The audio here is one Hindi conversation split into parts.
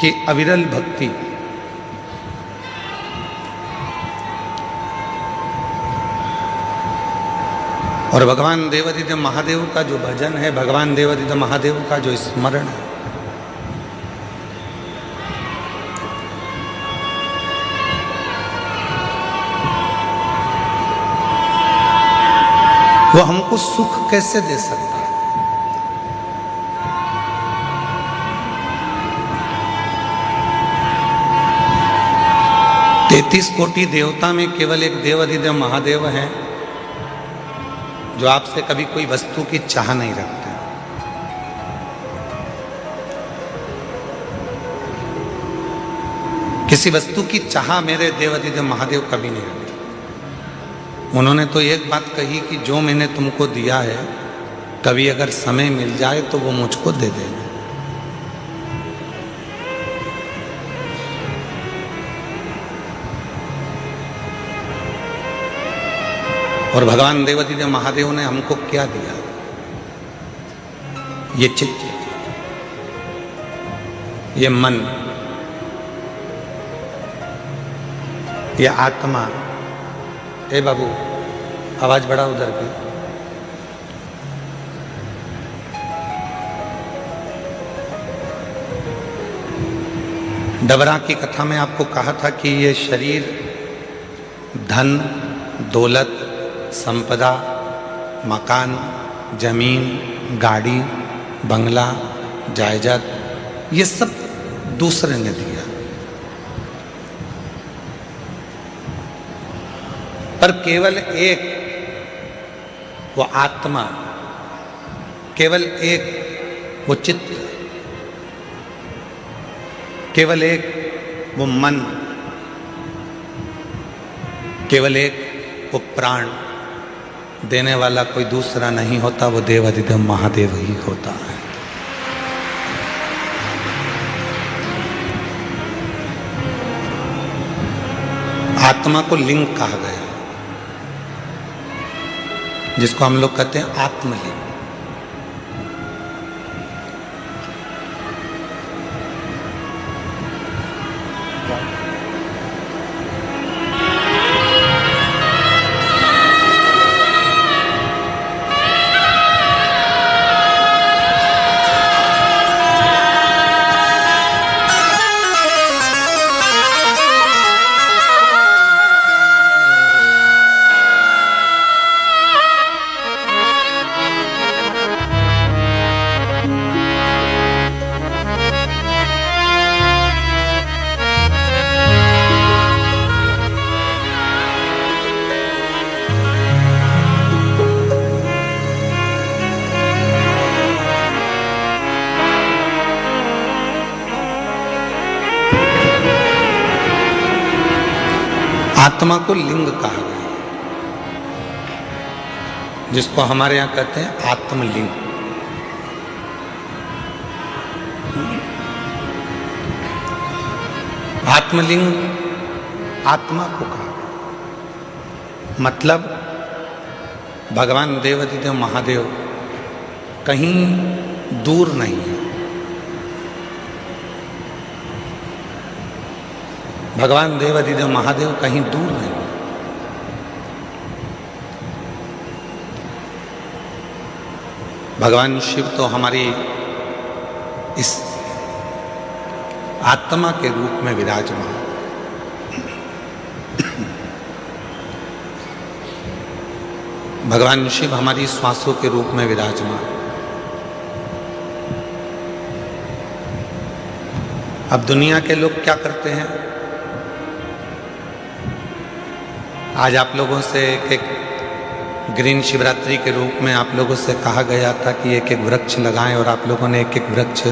कि अविरल भक्ति और भगवान देवादिदेव महादेव का जो भजन है, भगवान देवादिदेव महादेव का जो स्मरण है, वो हमको सुख कैसे दे सकता है। 33 कोटि देवता में केवल एक देवादिदेव महादेव हैं जो आपसे कभी कोई वस्तु की चाह नहीं रखते। किसी वस्तु की चाह मेरे देवादिदेव महादेव कभी नहीं रखते। उन्होंने तो एक बात कही कि जो मैंने तुमको दिया है, कभी अगर समय मिल जाए तो वो मुझको दे देना। और भगवान देवादिदेव महादेव ने हमको क्या दिया? ये चित्त, ये मन, ये आत्मा। ए बाबू, आवाज बढ़ा उधर की। डबरा की कथा में आपको कहा था कि ये शरीर धन, दौलत, संपदा, मकान, जमीन, गाड़ी, बंगला, जायदाद, ये सब दूसरे ने दिया, पर केवल एक वो आत्मा, केवल एक वो चित्त, केवल एक वो मन, केवल एक वो प्राण देने वाला कोई दूसरा नहीं होता, वो देवादिदेव महादेव ही होता है। आत्मा को लिंग कहा गया, जिसको हम लोग कहते हैं आत्मलिंग। आत्मा को लिंग कहा गया, जिसको हमारे यहां कहते हैं आत्मलिंग। आत्मलिंग आत्मा को कहा गया, मतलब भगवान देवादिदेव महादेव कहीं दूर नहीं है। भगवान देवादिदेव महादेव कहीं दूर नहीं। भगवान शिव तो हमारी इस आत्मा के रूप में विराजमान। भगवान शिव हमारी श्वासों के रूप में विराजमान। अब दुनिया के लोग क्या करते हैं? आज आप लोगों से एक ग्रीन शिवरात्रि के रूप में आप लोगों से कहा गया था कि एक एक वृक्ष लगाएं, और आप लोगों ने एक एक वृक्ष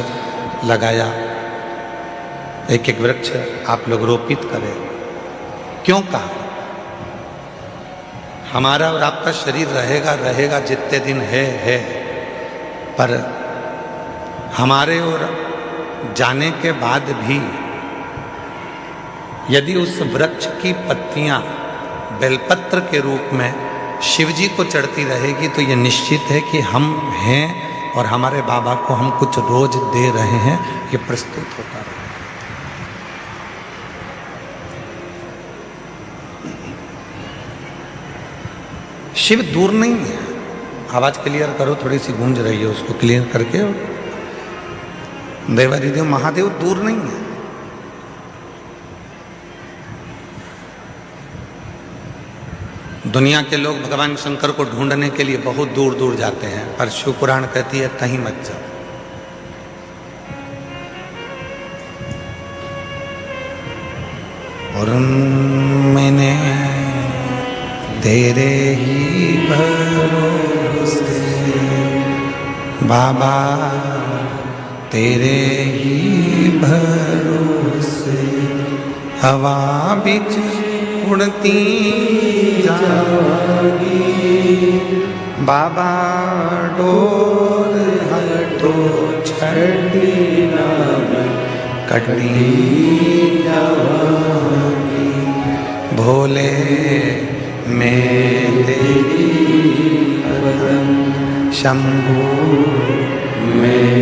लगाया, एक एक वृक्ष आप लोग रोपित करें। क्यों कहा? हमारा और आपका शरीर रहेगा रहेगा जितने दिन है, पर हमारे और जाने के बाद भी यदि उस वृक्ष की पत्तियां बेलपत्र के रूप में शिवजी को चढ़ती रहेगी तो ये निश्चित है कि हम हैं और हमारे बाबा को हम कुछ रोज दे रहे हैं, ये प्रस्तुत होता रहे। शिव दूर नहीं है। आवाज क्लियर करो, थोड़ी सी गूंज रही है, उसको क्लियर करके। देवादिदेव महादेव दूर नहीं है। दुनिया के लोग भगवान शंकर को ढूंढने के लिए बहुत दूर दूर जाते हैं, पर शिव पुराण कहती है कहीं मत जाओ। और मैंने तेरे ही भरोसे बाबा, तेरे ही भरोसे हवा बिच उड़ती जागी बाबा, डोर हटो छड़ी कटनी जागी। भोले मैं तेरी पदम, शंभू मैं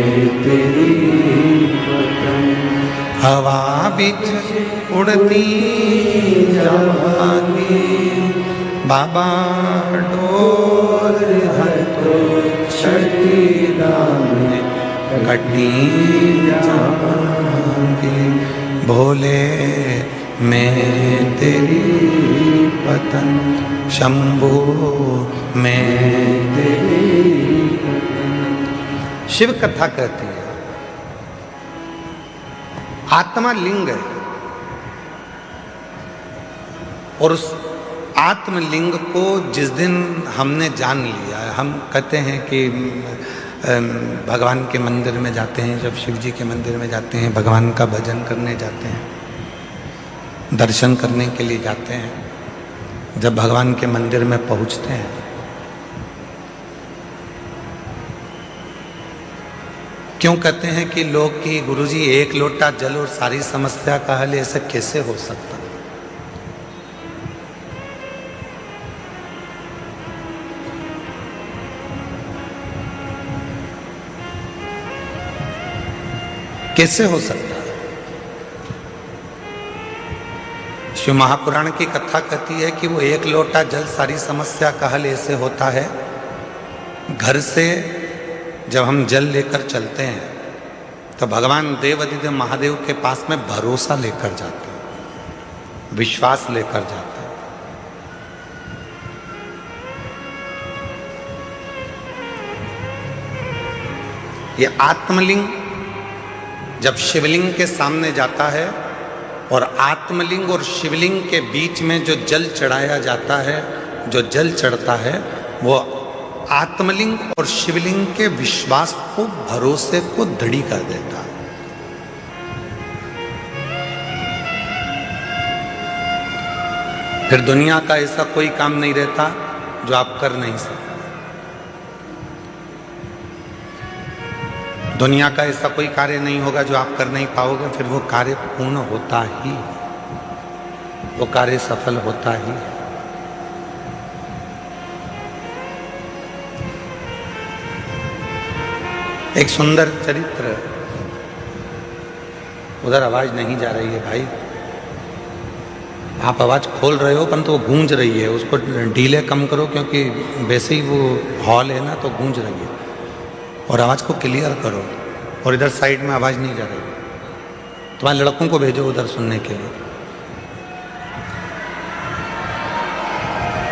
तेरी पदम, हवा बिच उड़ती जागी बाबा, डोर हटो छड़ी कटनी जागी। भोले मैं तेरी पतन, शंभू मैं तेरी पतन। शिव कथा कहती है आत्मा लिंग है, और उस आत्मलिंग को जिस दिन हमने जान लिया, हम कहते हैं कि भगवान के मंदिर में जाते हैं, जब शिव जी के मंदिर में जाते हैं, भगवान का भजन करने जाते हैं, दर्शन करने के लिए जाते हैं, जब भगवान के मंदिर में पहुंचते हैं क्यों कहते हैं कि लोग कि गुरुजी एक लोटा जल और सारी समस्या का हल, ऐसा कैसे हो सकता? कैसे हो सकता है? शिव महापुराण की कथा कहती है कि वो एक लोटा जल सारी समस्या का हल ऐसे होता है। घर से जब हम जल लेकर चलते हैं तो भगवान देवादिदेव महादेव के पास में भरोसा लेकर जाते हैं, विश्वास लेकर जाते हैं। ये आत्मलिंग जब शिवलिंग के सामने जाता है और आत्मलिंग और शिवलिंग के बीच में जो जल चढ़ाया जाता है, जो जल चढ़ता है, वो आत्मलिंग और शिवलिंग के विश्वास को, भरोसे को दृढ़ कर देता है। फिर दुनिया का ऐसा कोई काम नहीं रहता जो आप कर नहीं सकते। दुनिया का ऐसा कोई कार्य नहीं होगा जो आप कर नहीं पाओगे, फिर वो कार्य पूर्ण होता ही, वो कार्य सफल होता ही। एक सुंदर चरित्र, उधर आवाज नहीं जा रही है भाई, आप आवाज खोल रहे हो परंतु वो गूंज रही है, उसको डीले कम करो क्योंकि वैसे ही वो हॉल है ना, तो गूंज रही है। और आवाज को क्लियर करो, और इधर साइड में आवाज नहीं जा रही। तुम्हारे लड़कों को भेजो उधर सुनने के लिए।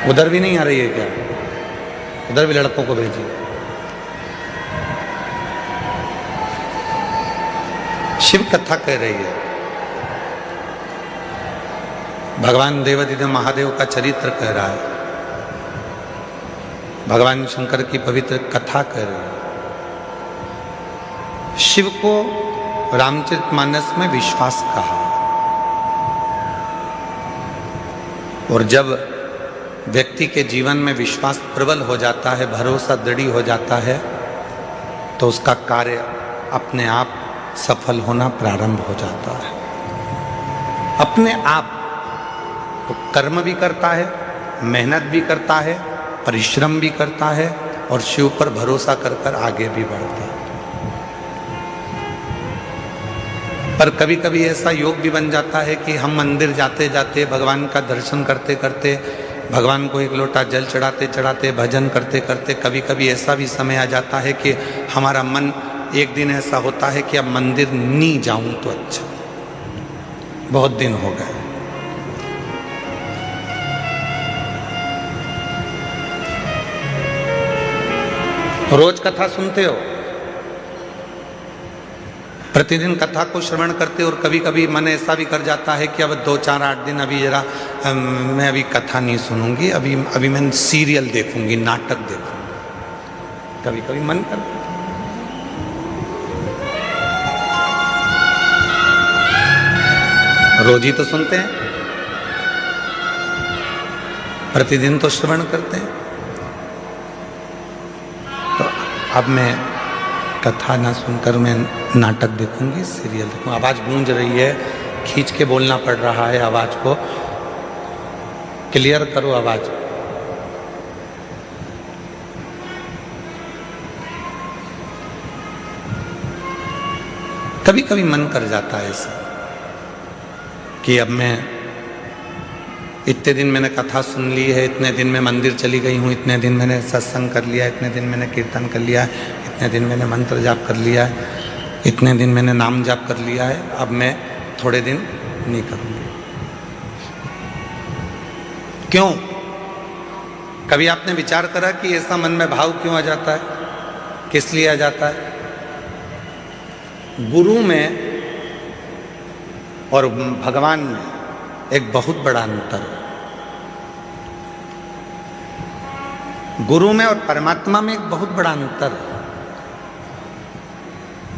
उधर भी नहीं आ रही है क्या? उधर भी लड़कों को भेजिए। शिव कथा कह रही है, भगवान देवादिदेव महादेव का चरित्र कह रहा है, भगवान शंकर की पवित्र कथा कह रही है। शिव को रामचरितमानस में विश्वास कहा, और जब व्यक्ति के जीवन में विश्वास प्रबल हो जाता है, भरोसा दृढ़ हो जाता है, तो उसका कार्य अपने आप सफल होना प्रारंभ हो जाता है। अपने आप वो कर्म भी करता है, मेहनत भी करता है, परिश्रम भी करता है, और शिव पर भरोसा कर कर आगे भी बढ़ता है। पर कभी कभी ऐसा योग भी बन जाता है कि हम मंदिर जाते जाते, भगवान का दर्शन करते करते भगवान को एक लोटा जल चढ़ाते चढ़ाते भजन करते करते कभी कभी ऐसा भी समय आ जाता है कि हमारा मन, एक दिन ऐसा होता है कि अब मंदिर नहीं जाऊं तो अच्छा, बहुत दिन हो गए। रोज कथा सुनते हो, प्रतिदिन कथा को श्रवण करते हो, और कभी कभी मन ऐसा भी कर जाता है कि अब 2-4-8 दिन अभी जरा मैं अभी कथा नहीं सुनूंगी, अभी मैं सीरियल देखूंगी, नाटक देखूंगी, कभी कभी मन करता है। रोज ही तो सुनते हैं, प्रतिदिन तो श्रवण करते हैं। तो अब मैं कथा ना सुनकर मैं नाटक देखूंगी, सीरियल देखूंगी। आवाज गूंज रही है, खींच के बोलना पड़ रहा है, आवाज को क्लियर करो आवाज। कभी कभी मन कर जाता है ऐसा कि अब मैं इतने दिन मैंने कथा सुन ली है, इतने दिन मैं मंदिर चली गई हूँ, इतने दिन मैंने सत्संग कर लिया, इतने दिन मैंने कीर्तन कर लिया है, इतने दिन मैंने मंत्र जाप कर लिया है, इतने दिन मैंने नाम जाप कर लिया है, अब मैं थोड़े दिन नहीं करूँगी। क्यों? कभी आपने विचार करा कि ऐसा मन में भाव क्यों आ जाता है, किस लिए आ जाता है? गुरु में और भगवान में एक बहुत बड़ा अंतर है। गुरु में और परमात्मा में एक बहुत बड़ा अंतर है।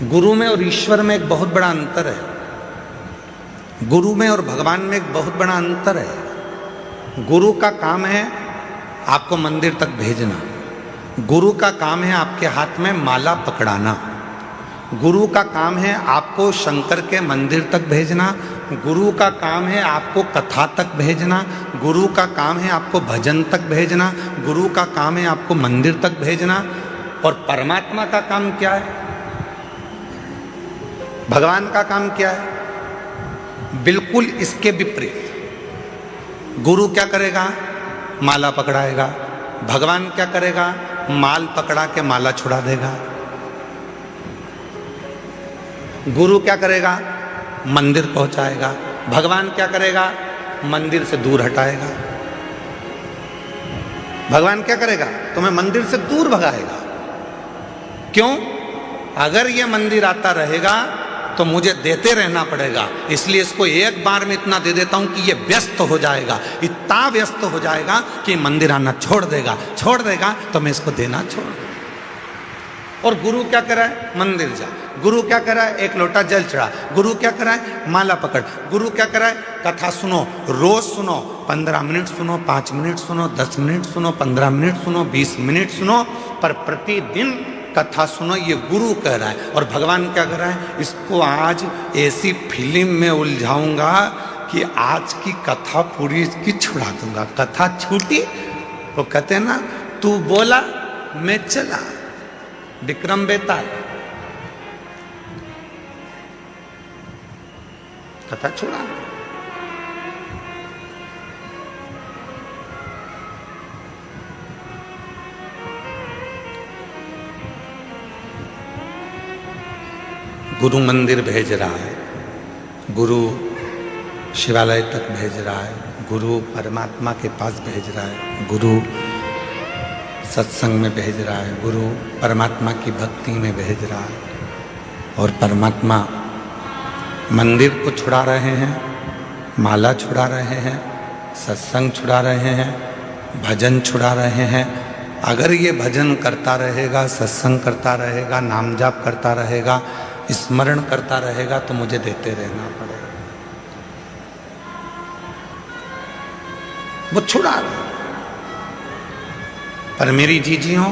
गुरु में और ईश्वर में एक बहुत बड़ा अंतर है। गुरु में और भगवान में एक बहुत बड़ा अंतर है। गुरु का काम है आपको मंदिर तक भेजना। गुरु का काम है आपके हाथ में माला पकड़ाना। गुरु का काम है आपको शंकर के मंदिर तक भेजना। गुरु का काम है आपको कथा तक भेजना। गुरु का काम है आपको भजन तक भेजना। गुरु का काम है आपको मंदिर तक भेजना। और परमात्मा का काम क्या है? भगवान का काम क्या है? बिल्कुल इसके विपरीत। गुरु क्या करेगा? माला पकड़ाएगा। भगवान क्या करेगा? माल पकड़ा के माला छुड़ा देगा। गुरु क्या करेगा? मंदिर पहुंचाएगा। भगवान क्या करेगा? मंदिर से दूर हटाएगा। भगवान क्या करेगा? तुम्हें मंदिर से दूर भगाएगा। क्यों? अगर ये मंदिर आता रहेगा तो मुझे देते रहना पड़ेगा, इसलिए इसको एक बार में इतना दे देता हूं कि ये व्यस्त हो जाएगा, इतना व्यस्त हो जाएगा कि मंदिर आना छोड़ देगा तो मैं इसको देना छोड़ दूंगा। और गुरु क्या कर रहा है? मंदिर जा। गुरु क्या कर रहा है? एक लोटा जल चढ़ा। गुरु क्या कर रहा है? माला पकड़। गुरु क्या कर रहा है? कथा सुनो, रोज सुनो, 15 मिनट सुनो, 5 मिनट सुनो, 10 मिनट सुनो, 15 मिनट सुनो, 20 मिनट सुनो, पर प्रतिदिन कथा सुनो, ये गुरु कह रहा है। और भगवान क्या कर रहा है? इसको आज ऐसी फिल्म में उलझाऊंगा कि आज की कथा पूरी इसकी छुड़ा दूंगा। कथा छूटी, वो कहते हैं ना, तू बोला मैं चला, विक्रम बेताल। कथा छोड़ा। गुरु मंदिर भेज रहा है, गुरु शिवालय तक भेज रहा है, गुरु परमात्मा के पास भेज रहा है, गुरु सत्संग में भेज रहा है, गुरु परमात्मा की भक्ति में भेज रहा है। और परमात्मा मंदिर को छुड़ा रहे हैं, माला छुड़ा रहे हैं, सत्संग छुड़ा रहे हैं, भजन छुड़ा रहे हैं। अगर ये भजन करता रहेगा, सत्संग करता रहेगा, नाम जाप करता रहेगा, स्मरण करता रहेगा, तो मुझे देते रहना पड़ेगा। वो छुड़ा रहा। पर मेरी जीजियों,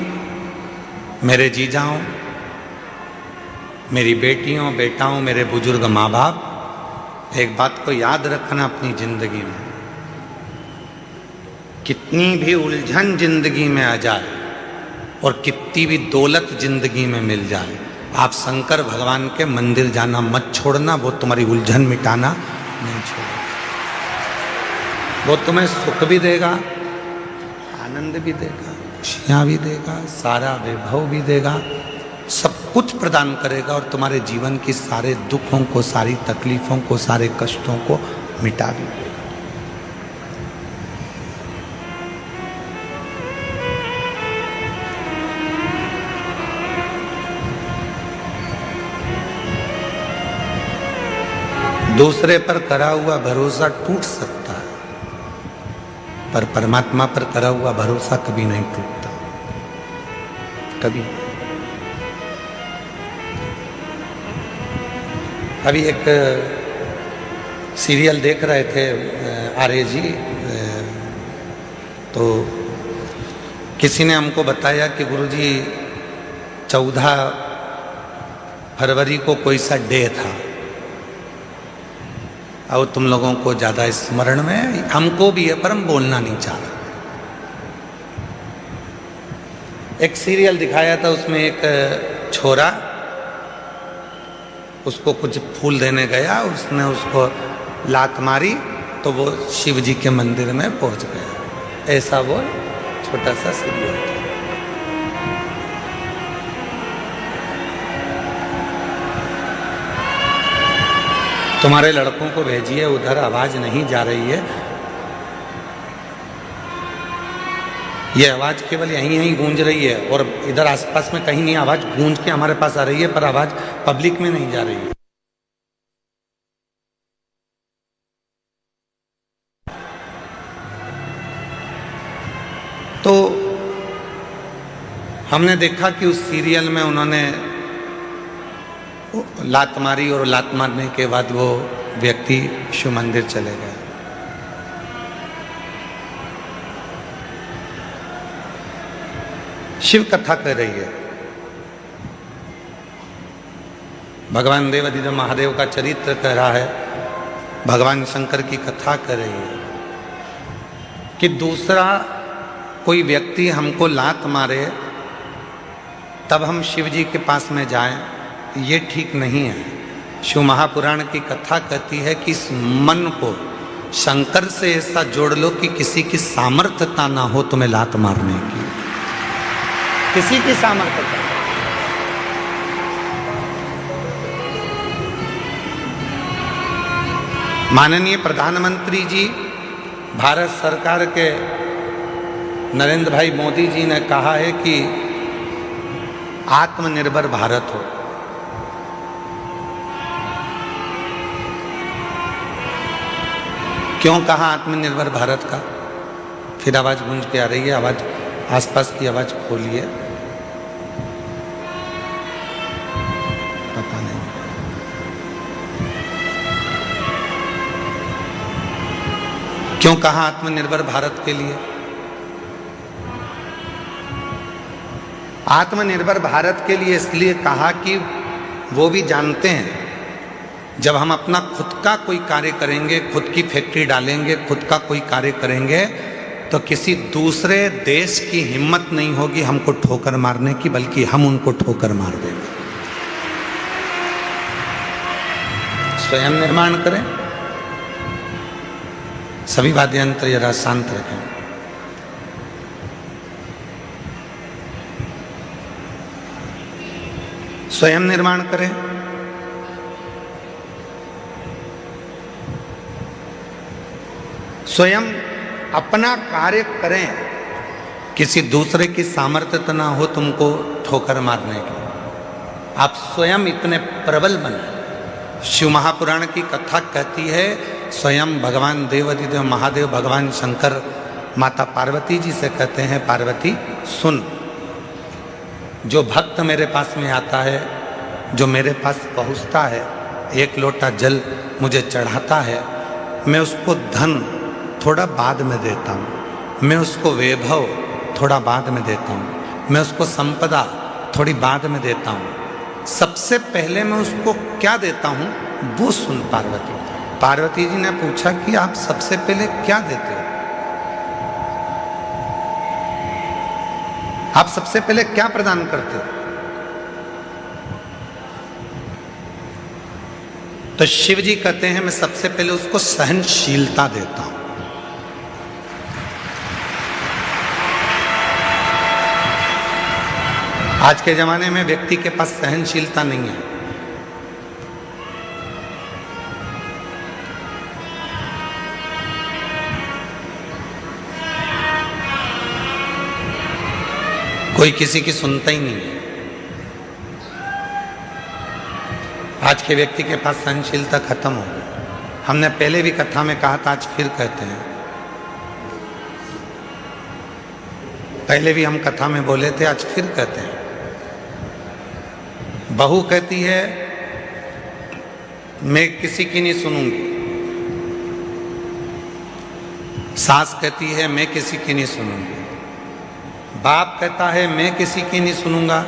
मेरे जीजाओं, मेरी बेटियों, बेटाओं, मेरे बुजुर्ग माँ बाप, एक बात को याद रखना अपनी जिंदगी में, कितनी भी उलझन जिंदगी में आ जाए और कितनी भी दौलत जिंदगी में मिल जाए, आप शंकर भगवान के मंदिर जाना मत छोड़ना। वो तुम्हारी उलझन मिटाना नहीं छोड़ेगा। वो तुम्हें सुख भी देगा, आनंद भी देगा, खुशियाँ भी देगा, सारा वैभव भी देगा, सब कुछ प्रदान करेगा और तुम्हारे जीवन की सारे दुखों को, सारी तकलीफों को, सारे कष्टों को मिटा भी देगा। दूसरे पर करा हुआ भरोसा टूट सकता है, पर परमात्मा पर करा हुआ भरोसा कभी नहीं टूटता, कभी। अभी एक सीरियल देख रहे थे आर्य जी, तो किसी ने हमको बताया कि गुरुजी 14 फरवरी को कोई सा डे था और तुम लोगों को ज़्यादा स्मरण में, हमको भी है पर हम बोलना नहीं चाह रहे। एक सीरियल दिखाया था, उसमें एक छोरा उसको कुछ फूल देने गया, उसने उसको लात मारी तो वो शिव जी के मंदिर में पहुंच गया। ऐसा वो छोटा सा सीरियल था। तुम्हारे लड़कों को भेजिए, उधर आवाज नहीं जा रही है, ये आवाज केवल यहीं यहीं गूंज रही है और इधर आसपास में कहीं नहीं आवाज गूंज के हमारे पास आ रही है, पर आवाज पब्लिक में नहीं जा रही है। तो हमने देखा कि उस सीरियल में उन्होंने लात मारी और लात मारने के बाद वो व्यक्ति शिव मंदिर चले गए। शिव कथा कर रही है, भगवान देवाधिदेव महादेव का चरित्र कह रहा है, भगवान शंकर की कथा कर रही है कि दूसरा कोई व्यक्ति हमको लात मारे तब हम शिव जी के पास में जाएं, ये ठीक नहीं है। शिव महापुराण की कथा कहती है कि इस मन को शंकर से ऐसा जोड़ लो कि किसी की सामर्थ्यता ना हो तुम्हें लात मारने की, किसी की सामर्थ्यता। माननीय प्रधानमंत्री जी, भारत सरकार के नरेंद्र भाई मोदी जी ने कहा है कि आत्मनिर्भर भारत हो। क्यों कहा आत्मनिर्भर भारत का? फिर आवाज गूंज के आ रही है, आवाज आसपास की आवाज खोलिए। पता नहीं क्यों कहा आत्मनिर्भर भारत के लिए। आत्मनिर्भर भारत के लिए इसलिए कहा कि वो भी जानते हैं जब हम अपना खुद का कोई कार्य करेंगे, खुद की फैक्ट्री डालेंगे, खुद का कोई कार्य करेंगे, तो किसी दूसरे देश की हिम्मत नहीं होगी हमको ठोकर मारने की, बल्कि हम उनको ठोकर मार देंगे। स्वयं निर्माण करें। सभी वाद्य यंत्र जरा शांत रखें। स्वयं निर्माण करें। स्वयं अपना कार्य करें, किसी दूसरे की सामर्थ्य ना हो तुमको ठोकर मारने की। आप स्वयं इतने प्रबल बने। शिव महापुराण की कथा कहती है, स्वयं भगवान देवाधिदेव महादेव भगवान शंकर माता पार्वती जी से कहते हैं, पार्वती सुन, जो भक्त मेरे पास में आता है, जो मेरे पास पहुंचता है, एक लोटा जल मुझे चढ़ाता है, मैं उसको धन थोड़ा बाद में देता हूँ, मैं उसको वैभव थोड़ा बाद में देता हूँ, मैं उसको संपदा थोड़ी बाद में देता हूँ। सबसे पहले मैं उसको क्या देता हूँ वो सुन पार्वती। पार्वती जी ने पूछा कि आप सबसे पहले क्या देते हो? आप सबसे पहले क्या प्रदान करते हो? तो शिव जी कहते हैं, मैं सबसे पहले उसको सहनशीलता देता हूं। आज के जमाने में व्यक्ति के पास सहनशीलता नहीं है। कोई किसी की सुनता ही नहीं है। आज के व्यक्ति के पास सहनशीलता खत्म हो गई। हमने पहले भी कथा में कहा था, आज फिर कहते हैं। पहले भी हम कथा में बोले थे, आज फिर कहते हैं। बहू कहती है मैं किसी की नहीं सुनूंगी, सास कहती है मैं किसी की नहीं सुनूंगी, बाप कहता है मैं किसी की नहीं सुनूंगा,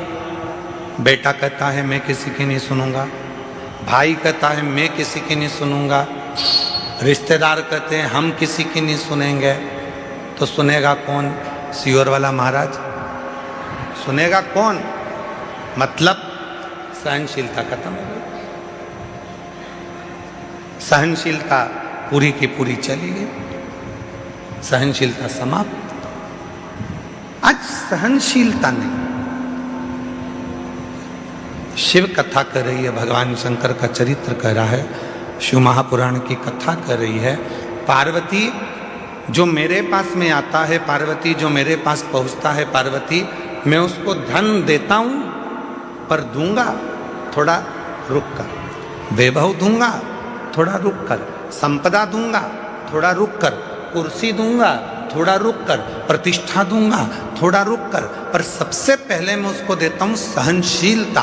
बेटा कहता है मैं किसी की नहीं सुनूंगा, भाई कहता है मैं किसी की नहीं सुनूंगा, रिश्तेदार कहते हैं हम किसी की नहीं सुनेंगे। तो सुनेगा कौन? सियोर वाला महाराज सुनेगा कौन? मतलब सहनशीलता खत्म हो गई। सहनशीलता पूरी की पूरी चली गई, सहनशीलता समाप्त। आज सहनशीलता नहीं। शिव कथा कर रही है, भगवान शंकर का चरित्र कर रहा है, शिव महापुराण की कथा कर रही है। पार्वती जो मेरे पास में आता है, पार्वती जो मेरे पास पहुंचता है, पार्वती मैं उसको धन देता हूं पर दूंगा थोड़ा रुक कर, वैभव दूंगा थोड़ा रुक कर, संपदा दूंगा थोड़ा रुक कर, कुर्सी दूंगा थोड़ा रुक कर, प्रतिष्ठा दूंगा थोड़ा रुक कर, पर सबसे पहले मैं उसको देता हूं सहनशीलता।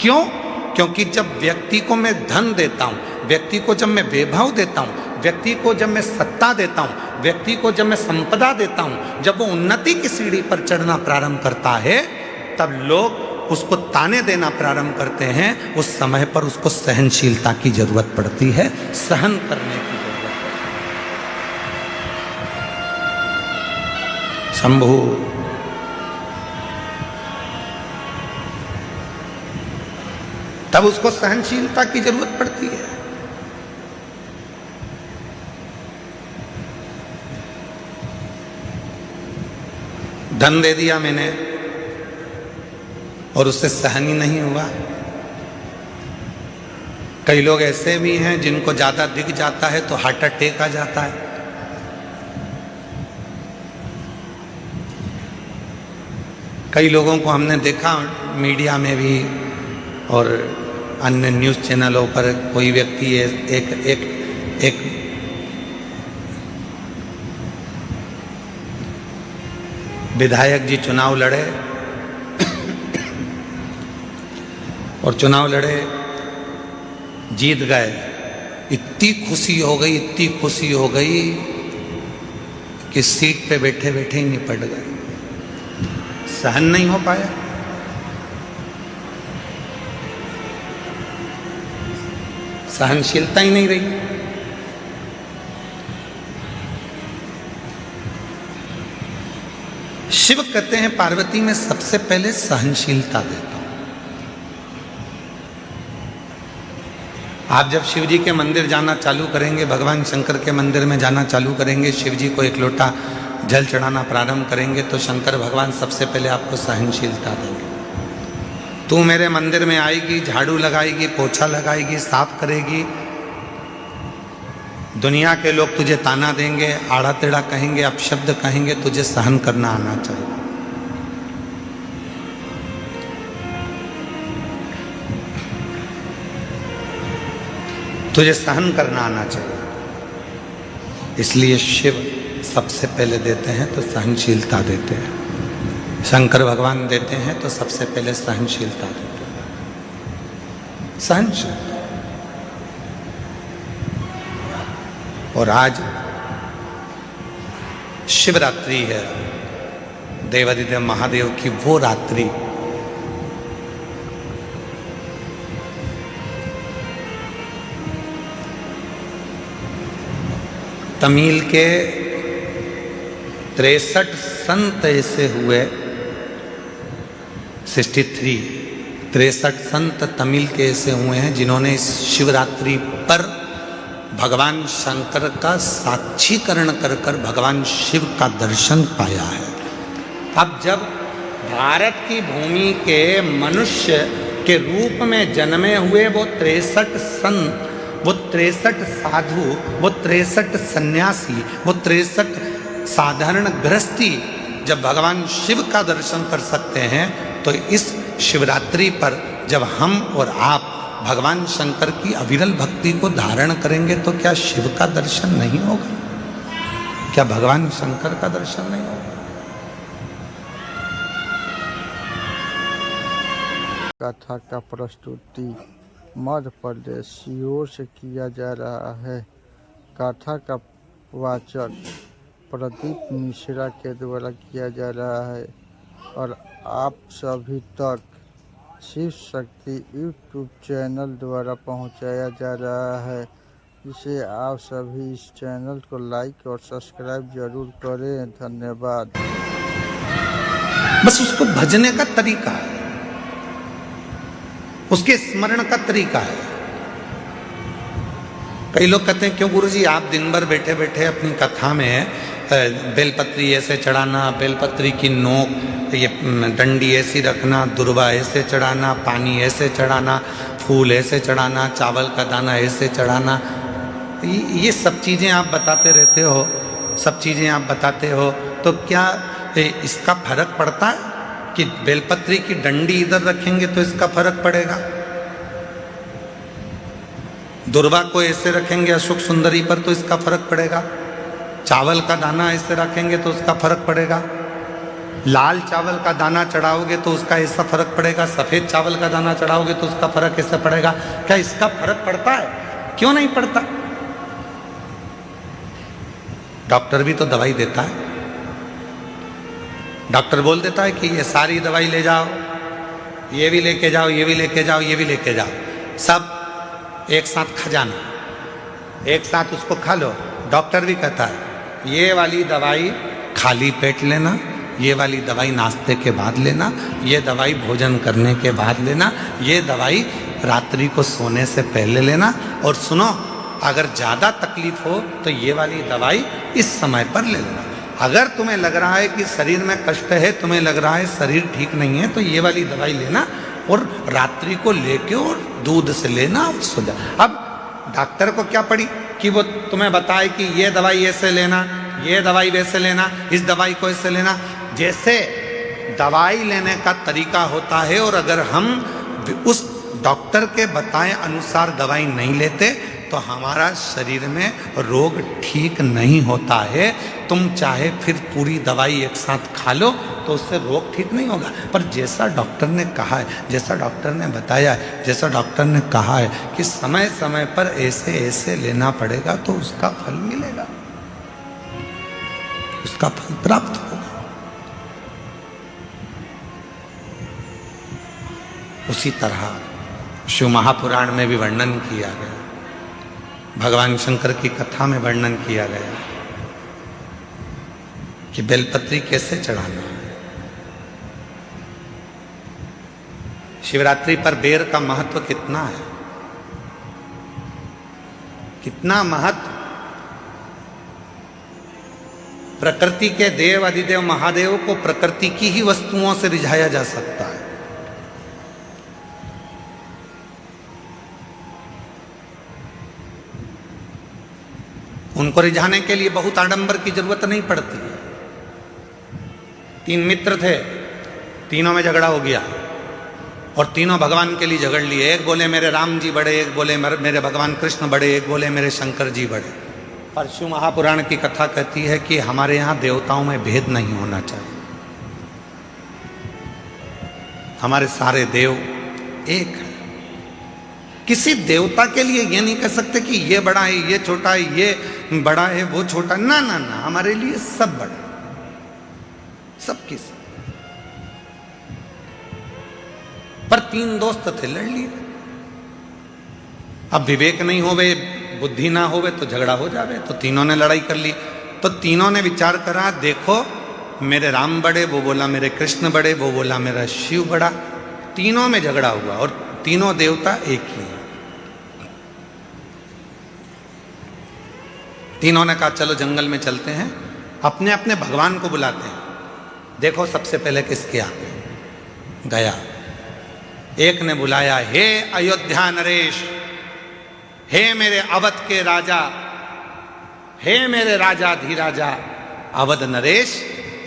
क्यों? क्योंकि जब व्यक्ति को मैं धन देता हूं, व्यक्ति को जब मैं वैभव देता हूं, व्यक्ति को जब मैं सत्ता देता हूं, व्यक्ति को जब मैं संपदा देता हूं, जब वो उन्नति की सीढ़ी पर चढ़ना प्रारंभ करता है, तब लोग उसको ताने देना प्रारंभ करते हैं। उस समय पर उसको सहनशीलता की जरूरत पड़ती है, सहन करने की जरूरत है। शंभु तब उसको सहनशीलता की जरूरत पड़ती है। धन दे दिया मैंने और उससे सहन ही नहीं हुआ। कई लोग ऐसे भी हैं जिनको ज्यादा दिख जाता है तो हार्ट अटैक आ जाता है। कई लोगों को हमने देखा मीडिया में भी और अन्य न्यूज़ चैनलों पर, कोई व्यक्ति एक विधायक जी चुनाव लड़े और चुनाव लड़े, जीत गए। इतनी खुशी हो गई, इतनी खुशी हो गई कि सीट पे बैठे बैठे ही निपट गए, सहन नहीं हो पाया। सहनशीलता ही नहीं रही। शिव कहते हैं पार्वती में सबसे पहले सहनशीलता देता हूं। आप जब शिव जी के मंदिर जाना चालू करेंगे, भगवान शंकर के मंदिर में जाना चालू करेंगे, शिव जी को एक लोटा जल चढ़ाना प्रारंभ करेंगे, तो शंकर भगवान सबसे पहले आपको सहनशीलता देंगे। तू मेरे मंदिर में आएगी, झाड़ू लगाएगी, पोछा लगाएगी, साफ करेगी, दुनिया के लोग तुझे ताना देंगे, आड़ा टेढ़ा कहेंगे, अपशब्द कहेंगे, तुझे सहन करना आना चाहिए। तुझे सहन करना आना चाहिए। इसलिए शिव सबसे पहले देते हैं तो सहनशीलता देते हैं। शंकर भगवान देते हैं तो सबसे पहले सहनशीलता देते हैं, सहनशीलता। और आज शिवरात्रि है, देवादिदेव महादेव की वो रात्रि तमिल के 63 संत ऐसे हुए, 63 संत तमिल के ऐसे हुए हैं जिन्होंने इस शिवरात्रि पर भगवान शंकर का साक्षीकरण कर कर भगवान शिव का दर्शन पाया है। अब जब भारत की भूमि के मनुष्य के रूप में जन्मे हुए वो 63 संत, वो 63 साधु, वो 63 सन्यासी, वो 63 साधारण गृहस्थी जब भगवान शिव का दर्शन कर सकते हैं, तो इस शिवरात्रि पर जब हम और आप भगवान शंकर की अविरल भक्ति को धारण करेंगे तो क्या शिव का दर्शन नहीं होगा? क्या भगवान शंकर का दर्शन नहीं होगा? कथा का प्रस्तुति मध्य प्रदेश सीहोर से किया जा रहा है। कथा का वाचन प्रदीप मिश्रा के द्वारा किया जा रहा है और आप सभी तक शिव शक्ति यूट्यूब चैनल द्वारा पहुंचाया जा रहा है। इसे आप सभी इस चैनल को लाइक और सब्सक्राइब जरूर करें। धन्यवाद। बस उसको भजने का तरीका है, उसके स्मरण का तरीका है। कई लोग कहते हैं क्यों गुरुजी आप दिन भर बैठे बैठे अपनी कथा में बेलपत्री ऐसे चढ़ाना, बेलपत्री की नोक ये डंडी ऐसी रखना, दुर्वा ऐसे चढ़ाना, पानी ऐसे चढ़ाना, फूल ऐसे चढ़ाना, चावल का दाना ऐसे चढ़ाना, ये सब चीज़ें आप बताते रहते हो, सब चीज़ें आप बताते हो, तो क्या इसका फर्क पड़ता है कि बेलपत्री की डंडी इधर रखेंगे तो इसका फर्क पड़ेगा, दुर्वा को ऐसे रखेंगे अशोक सुंदरी पर तो इसका फर्क पड़ेगा, चावल का दाना ऐसे रखेंगे तो उसका फर्क पड़ेगा, लाल चावल का दाना चढ़ाओगे तो उसका ऐसा फर्क पड़ेगा, सफ़ेद चावल का दाना चढ़ाओगे तो उसका फर्क ऐसा पड़ेगा? क्या इसका फर्क पड़ता है? क्यों नहीं पड़ता? डॉक्टर भी तो दवाई देता है, डॉक्टर बोल देता है कि ये सारी दवाई ले जाओ, ये भी लेके जाओ, ये भी लेके जाओ, ये भी लेके जाओ, सब एक साथ खा जाना, एक साथ उसको खा लो। डॉक्टर भी कहता है ये वाली दवाई खाली पेट लेना, ये वाली दवाई नाश्ते के बाद लेना, ये दवाई भोजन करने के बाद लेना, ये दवाई रात्रि को सोने से पहले लेना, और सुनो अगर ज़्यादा तकलीफ हो तो ये वाली दवाई इस समय पर ले लेना। अगर तुम्हें लग रहा है कि शरीर में कष्ट है, तुम्हें लग रहा है शरीर ठीक नहीं है, तो ये वाली दवाई लेना और रात्रि को लेके और दूध से लेना और सो जा। अब डॉक्टर को क्या पड़ी कि वो तुम्हें बताए कि ये दवाई ऐसे लेना, ये दवाई वैसे लेना, इस दवाई को ऐसे लेना। जैसे दवाई लेने का तरीका होता है, और अगर हम उस डॉक्टर के बताए अनुसार दवाई नहीं लेते तो हमारा शरीर में रोग ठीक नहीं होता है। तुम चाहे फिर पूरी दवाई एक साथ खा लो तो उससे रोग ठीक नहीं होगा। पर जैसा डॉक्टर ने कहा है, जैसा डॉक्टर ने बताया है, जैसा डॉक्टर ने कहा है कि समय समय पर ऐसे ऐसे लेना पड़ेगा तो उसका फल मिलेगा, उसका फल प्राप्त होगा। उसी तरह शिव महापुराण में भी वर्णन किया गया, भगवान शंकर की कथा में वर्णन किया गया कि बेलपत्री कैसे चढ़ाना है। शिवरात्रि पर बेर का महत्व कितना है, कितना महत्व। प्रकृति के देव अधिदेव महादेव को प्रकृति की ही वस्तुओं से रिझाया जा सकता है। उनको रिझाने के लिए बहुत आडंबर की जरूरत नहीं पड़ती है। 3 मित्र थे, तीनों में झगड़ा हो गया और तीनों भगवान के लिए झगड़ लिए। एक बोले मेरे राम जी बड़े, एक बोले मेरे भगवान कृष्ण बड़े, एक बोले मेरे शंकर जी बड़े। पर शिव महापुराण की कथा कहती है कि हमारे यहाँ देवताओं में भेद नहीं होना चाहिए, हमारे सारे देव एक है। किसी देवता के लिए ये नहीं कह सकते कि ये बड़ा है, ये छोटा है, ये बड़ा है, वो छोटा। ना ना ना, हमारे लिए सब बड़ा, सब किस। पर 3 दोस्त थे, लड़ लिए। अब विवेक नहीं होवे, बुद्धि ना होवे तो झगड़ा हो जावे। तो तीनों ने लड़ाई कर ली। तो तीनों ने विचार करा, देखो मेरे राम बड़े, वो बोला मेरे कृष्ण बड़े, वो बोला मेरा शिव बड़ा। तीनों में झगड़ा हुआ और तीनों देवता एक ही हैं। तीनों ने कहा चलो जंगल में चलते हैं, अपने अपने भगवान को बुलाते हैं। देखो सबसे पहले किसके आगे गया। एक ने बुलाया, हे अयोध्या नरेश, हे मेरे अवध के राजा, हे मेरे राजा धीराजा, अवध नरेश,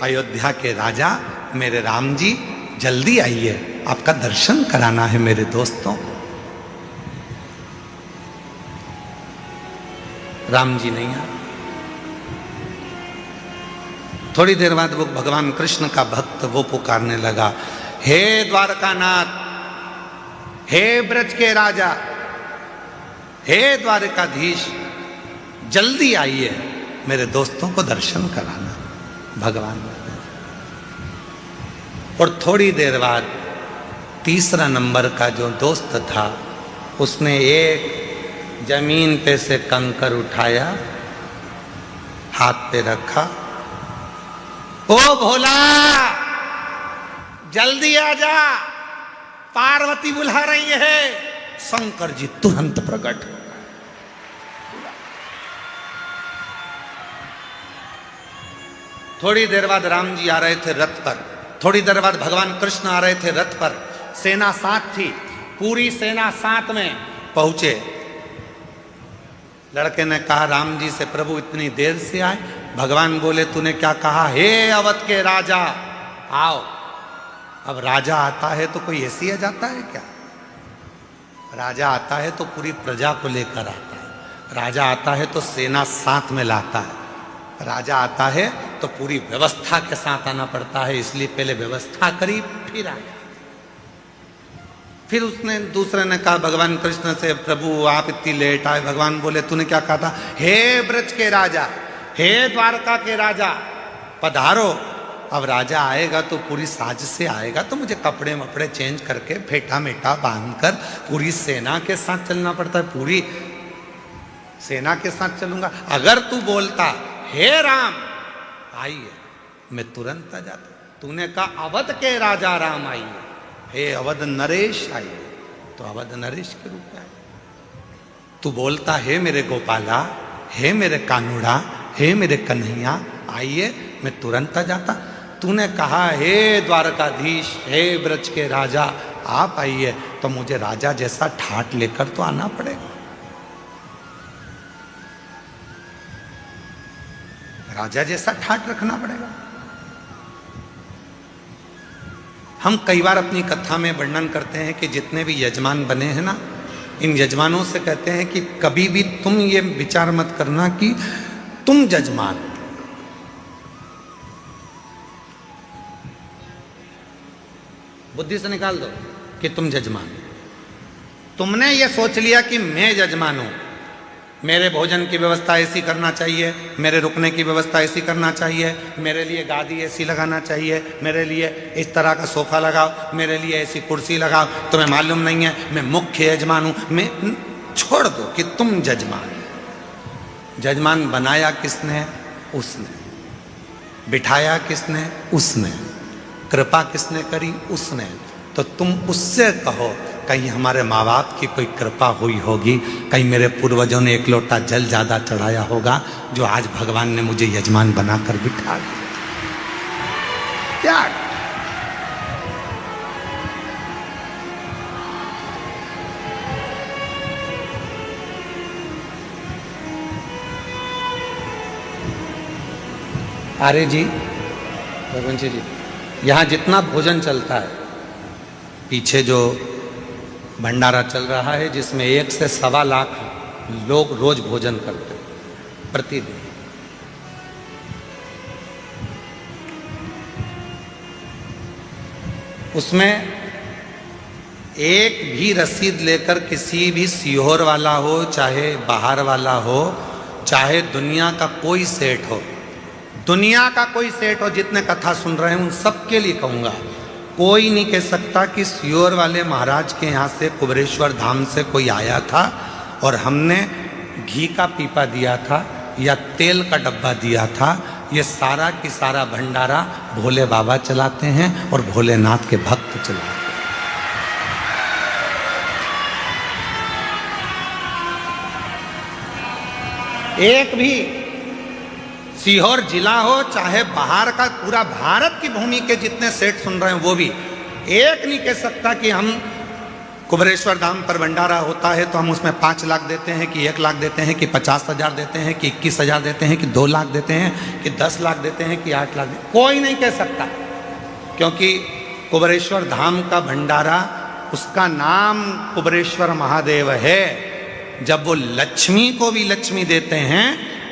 अयोध्या के राजा, मेरे राम जी जल्दी आइए, आपका दर्शन कराना है मेरे दोस्तों। राम जी नहीं आए। थोड़ी देर बाद वो भगवान कृष्ण का भक्त वो पुकारने लगा, हे द्वारकानाथ, हे ब्रज के राजा, हे द्वारकाधीश, जल्दी आइए, मेरे दोस्तों को दर्शन कराना। भगवान और थोड़ी देर बाद तीसरा नंबर का जो दोस्त था उसने एक जमीन पे से कंकर उठाया, हाथ पे रखा, ओ भोला जल्दी आ जा, पार्वती बुला रही है। शंकर जी तुरंत प्रकट। थोड़ी देर बाद राम जी आ रहे थे रथ पर, थोड़ी देर बाद भगवान कृष्ण आ रहे थे रथ पर, सेना साथ थी, पूरी सेना साथ में पहुंचे। लड़के ने कहा राम जी से, प्रभु इतनी देर से आए? भगवान बोले, तूने क्या कहा? हे अवध के राजा आओ। अब राजा आता है तो कोई ऐसे ही जाता है क्या? राजा आता है तो पूरी प्रजा को लेकर आता है, राजा आता है तो सेना साथ में लाता है, राजा आता है तो पूरी व्यवस्था के साथ आना पड़ता है, इसलिए पहले व्यवस्था करी फिर आया। फिर उसने दूसरे ने कहा भगवान कृष्ण से, प्रभु आप इतनी लेट आए। भगवान बोले, तूने क्या कहा था? हे ब्रज के राजा, हे द्वारका के राजा, पधारो। अब राजा आएगा तो पूरी साज से आएगा, तो मुझे कपड़े वपड़े चेंज करके फेटा मेटा बांध कर पूरी सेना के साथ चलना पड़ता है, पूरी सेना के साथ चलूंगा। अगर तू बोलता हे राम आइए, मैं तुरंत आ जाता। तूने कहा अवध के राजा राम आइए, हे अवध नरेश आइए, तो अवध नरेश के रूप में आए। तू बोलता हे मेरे गोपाला, हे मेरे कानूड़ा, हे मेरे कन्हैया आइए, मैं तुरंत आ जाता। तूने कहा हे द्वारकाधीश, हे ब्रज के राजा आप आइए, तो मुझे राजा जैसा ठाट लेकर तो आना पड़ेगा। राजा जैसा ठाट रखना पड़ेगा। हम कई बार अपनी कथा में वर्णन करते हैं कि जितने भी यजमान बने हैं ना, इन यजमानों से कहते हैं कि कभी भी तुम ये विचार मत करना कि तुम यजमान, बुद्धि से निकाल दो कि तुम यजमान। तुमने ये सोच लिया कि मैं यजमान हूं, मेरे भोजन की व्यवस्था ऐसी करना चाहिए, मेरे रुकने की व्यवस्था ऐसी करना चाहिए, मेरे लिए गादी ऐसी लगाना चाहिए, मेरे लिए इस तरह का सोफा लगाओ, मेरे लिए ऐसी कुर्सी लगाओ। तुम्हें मालूम नहीं है मैं मुख्य यजमान हूं। मैं छोड़ दो कि तुम यजमान। यजमान बनाया किसने? उसने। बिठाया किसने? उसने। कृपा किसने करी? उसने। तो तुम उससे कहो कहीं हमारे माँ बाप की कोई कृपा हुई होगी, कहीं मेरे पूर्वजों ने एक लोटा जल ज्यादा चढ़ाया होगा, जो आज भगवान ने मुझे यजमान बनाकर बिठा दिया। क्या आर्य जी, रघुवंशी जी, यहाँ जितना भोजन चलता है, पीछे जो भंडारा चल रहा है जिसमें 1 से 1.25 लाख लोग रोज भोजन करते हैं प्रतिदिन। उसमें एक भी रसीद लेकर किसी भी सीहोर वाला हो, चाहे बाहर वाला हो, चाहे दुनिया का कोई सेठ हो, दुनिया का कोई सेठ हो, जितने कथा सुन रहे हैं उन सबके लिए कहूँगा, कोई नहीं कह सकता कि सीहोर वाले महाराज के यहाँ से कुबेरेश्वर धाम से कोई आया था और हमने घी का पीपा दिया था या तेल का डब्बा दिया था। ये सारा की सारा भंडारा भोले बाबा चलाते हैं और भोलेनाथ के भक्त चलाते हैं। एक भी सीहोर जिला हो, चाहे बाहर का पूरा भारत की भूमि के जितने सेठ सुन रहे हैं वो भी एक नहीं कह सकता कि हम कुबेरेश्वर धाम पर भंडारा होता है तो हम उसमें 5 लाख देते हैं कि 1 लाख देते हैं कि 50,000 देते हैं कि 21,000 देते हैं कि 2 लाख देते हैं कि 10 लाख देते हैं कि 8 लाख देते हैं। कोई नहीं कह सकता, क्योंकि कुबेरेश्वर धाम का भंडारा, उसका नाम कुबेरेश्वर महादेव है। जब वो लक्ष्मी को भी लक्ष्मी देते हैं,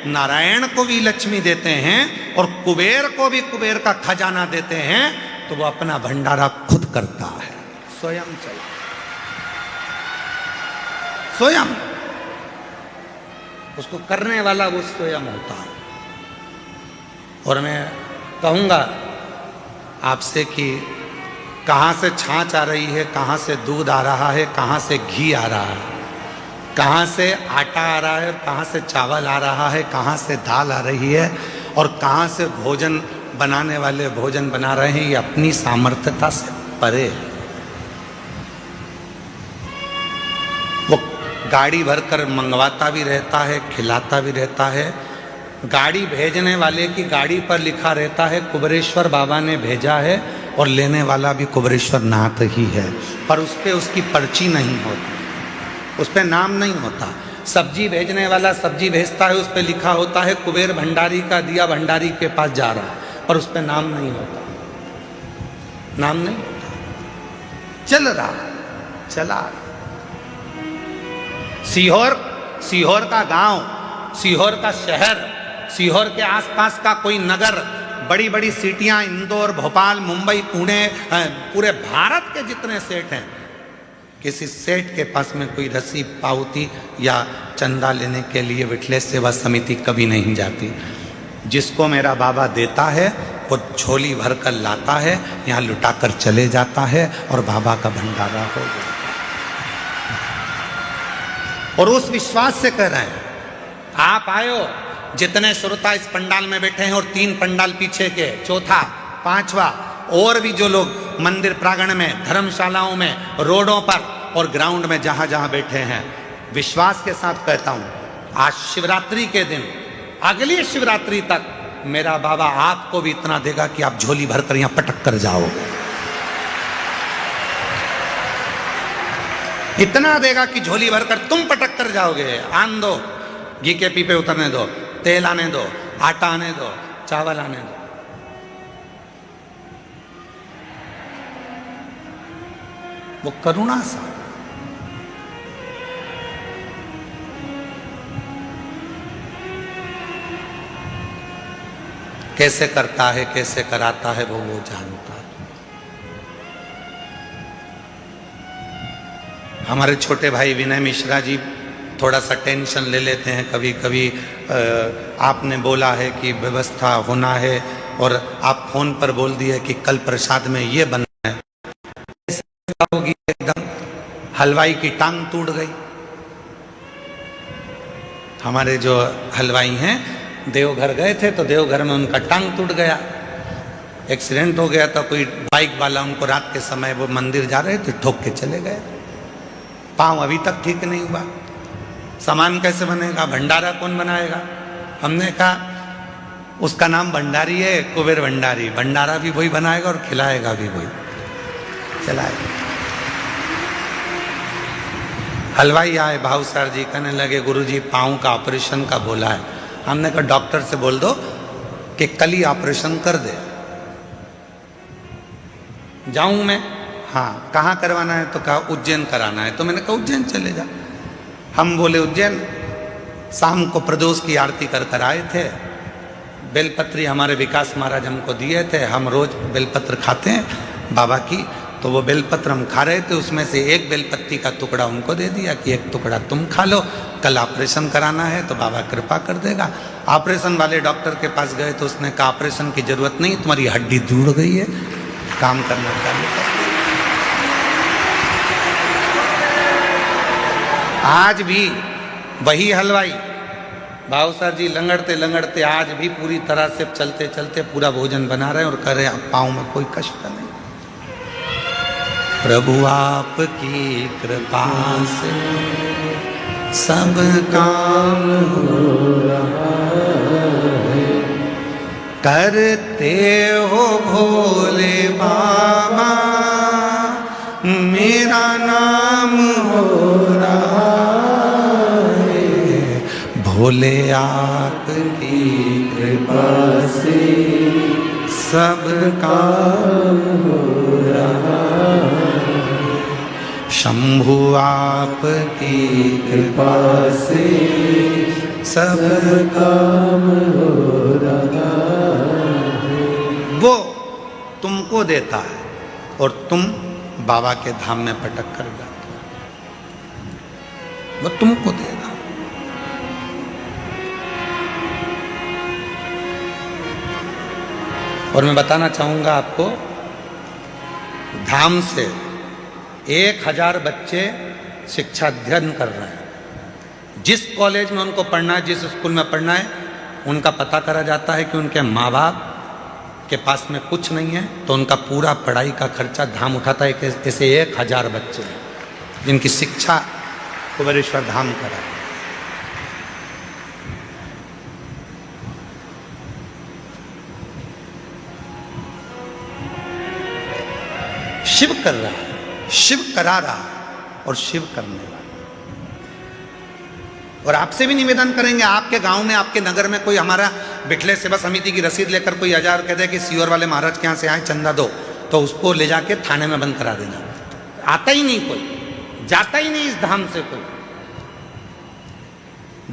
नारायण को भी लक्ष्मी देते हैं और कुबेर को भी कुबेर का खजाना देते हैं, तो वो अपना भंडारा खुद करता है, स्वयं चलता, स्वयं उसको करने वाला वो स्वयं होता है। और मैं कहूँगा आपसे कि कहाँ से छाछ आ रही है, कहाँ से दूध आ रहा है, कहाँ से घी आ रहा है, कहाँ से आटा आ रहा है, कहाँ से चावल आ रहा है, कहाँ से दाल आ रही है और कहाँ से भोजन बनाने वाले भोजन बना रहे हैं, ये अपनी सामर्थ्यता से परे है। वो गाड़ी भरकर मंगवाता भी रहता है, खिलाता भी रहता है। गाड़ी भेजने वाले की गाड़ी पर लिखा रहता है कुबेरेश्वर बाबा ने भेजा है, और लेने वाला भी कुबेरेश्वर नाथ ही है, पर उस पर उसकी पर्ची नहीं होती, उस पर नाम नहीं होता। सब्जी भेजने वाला सब्जी भेजता है, उस पर लिखा होता है कुबेर भंडारी का दिया भंडारी के पास जा रहा है, पर उस पर नाम नहीं होता, नाम नहीं होता। चल रहा, चला। सीहोर का गांव, सीहोर का शहर, सीहोर के आसपास का कोई नगर, बड़ी बड़ी सिटियां, इंदौर, भोपाल, मुंबई, पुणे, पूरे भारत के जितने सेठ हैं, किसी सेठ के पास में कोई रसी पावती या चंदा लेने के लिए विठलेश सेवा समिति कभी नहीं जाती। जिसको मेरा बाबा देता है वो झोली भर कर लाता है, यहाँ लुटा कर चले जाता है और बाबा का भंडारा हो जाता है। और उस विश्वास से कह रहे हैं, आप आयो, जितने श्रोता इस पंडाल में बैठे हैं और 3 पंडाल पीछे के, चौथा, 5वां, और भी जो लोग मंदिर प्रांगण में, धर्मशालाओं में, रोडों पर और ग्राउंड में जहां जहां बैठे हैं, विश्वास के साथ कहता हूं, आज शिवरात्रि के दिन, अगली शिवरात्रि तक मेरा बाबा आपको भी इतना देगा कि आप झोली भरकर यहां पटक कर जाओगे। इतना देगा कि झोली भरकर तुम पटक कर जाओगे। आन दो, घी के पीपे उतरने दो, तेल आने दो, आटा आने दो, चावल आने दो। वो करुणा सा, कैसे करता है, कैसे कराता है, वो जानता है। हमारे छोटे भाई विनय मिश्रा जी थोड़ा सा टेंशन ले लेते हैं कभी कभी। आपने बोला है कि व्यवस्था होना है और आप फोन पर बोल दिए कि कल प्रसाद में ये बनना है, होगी एकदम हलवाई की टांग टूट गई। हमारे जो हलवाई हैं देवघर गए थे तो देवघर में उनका टांग टूट गया, एक्सीडेंट हो गया था। कोई बाइक वाला उनको रात के समय, वो मंदिर जा रहे थे, ठोक के चले गए। पाँव अभी तक ठीक नहीं हुआ। सामान कैसे बनेगा, भंडारा कौन बनाएगा? हमने कहा उसका नाम भंडारी है, कुबेर भंडारी। भंडारा भी वही बनाएगा और खिलाएगा भी वही, चलाएगा। हलवाई आए, भाव सर जी कहने लगे गुरुजी पाँव का ऑपरेशन का बोला है। हमने कहा डॉक्टर से बोल दो कि कल ही ऑपरेशन कर दे। जाऊं मैं? हाँ। कहाँ करवाना है? तो कहा उज्जैन कराना है। तो मैंने कहा उज्जैन चले जा। हम बोले उज्जैन। शाम को प्रदोष की आरती कर कर आए थे। बेलपत्री हमारे विकास महाराज हमको दिए थे, हम रोज बेलपत्र खाते हैं बाबा की। तो वो बेलपत्र हम खा रहे थे, उसमें से एक बेलपत्ती का टुकड़ा उनको दे दिया कि एक टुकड़ा तुम खा लो, कल ऑपरेशन कराना है तो बाबा कृपा कर देगा। ऑपरेशन वाले डॉक्टर के पास गए तो उसने कहा ऑपरेशन की जरूरत नहीं, तुम्हारी हड्डी जुड़ गई है, काम करना चालू कर। आज भी वही हलवाई भाव सर जी लंगड़ते लंगड़ते आज भी पूरी तरह से चलते चलते पूरा भोजन बना रहे हैं और कह रहे हैं पाँव में कोई कष्ट नहीं। प्रभु आपकी कृपा से सब काम हो रहा है। करते हो भोले बाबा, मेरा नाम हो रहा है, भोले आपकी कृपा से सब काम हो रहा है, शंभु आपकी कृपा से सब काम हो रहा है। वो तुमको देता है और तुम बाबा के धाम में पटक कर जाते हो, वो तुमको देगा। और मैं बताना चाहूंगा आपको, धाम से 1000 बच्चे शिक्षा अध्ययन कर रहे हैं। जिस कॉलेज में उनको पढ़ना है, जिस स्कूल में पढ़ना है, उनका पता करा जाता है कि उनके माँ बाप के पास में कुछ नहीं है, तो उनका पूरा पढ़ाई का खर्चा धाम उठाता है। ऐसे 1000 बच्चे जिनकी शिक्षा कुबेरेश्वर धाम करा। शिव कर रहा है, शिव करा रहा है और शिव करने वाला। और आपसे भी निवेदन करेंगे, आपके गांव में, आपके नगर में कोई हमारा बिठले सेवा समिति की रसीद लेकर कोई 1000 कह दे कि सीवर वाले महाराज के यहाँ से आए चंदा दो, तो उसको ले जाके थाने में बंद करा देना। आता ही नहीं कोई, जाता ही नहीं इस धाम से कोई।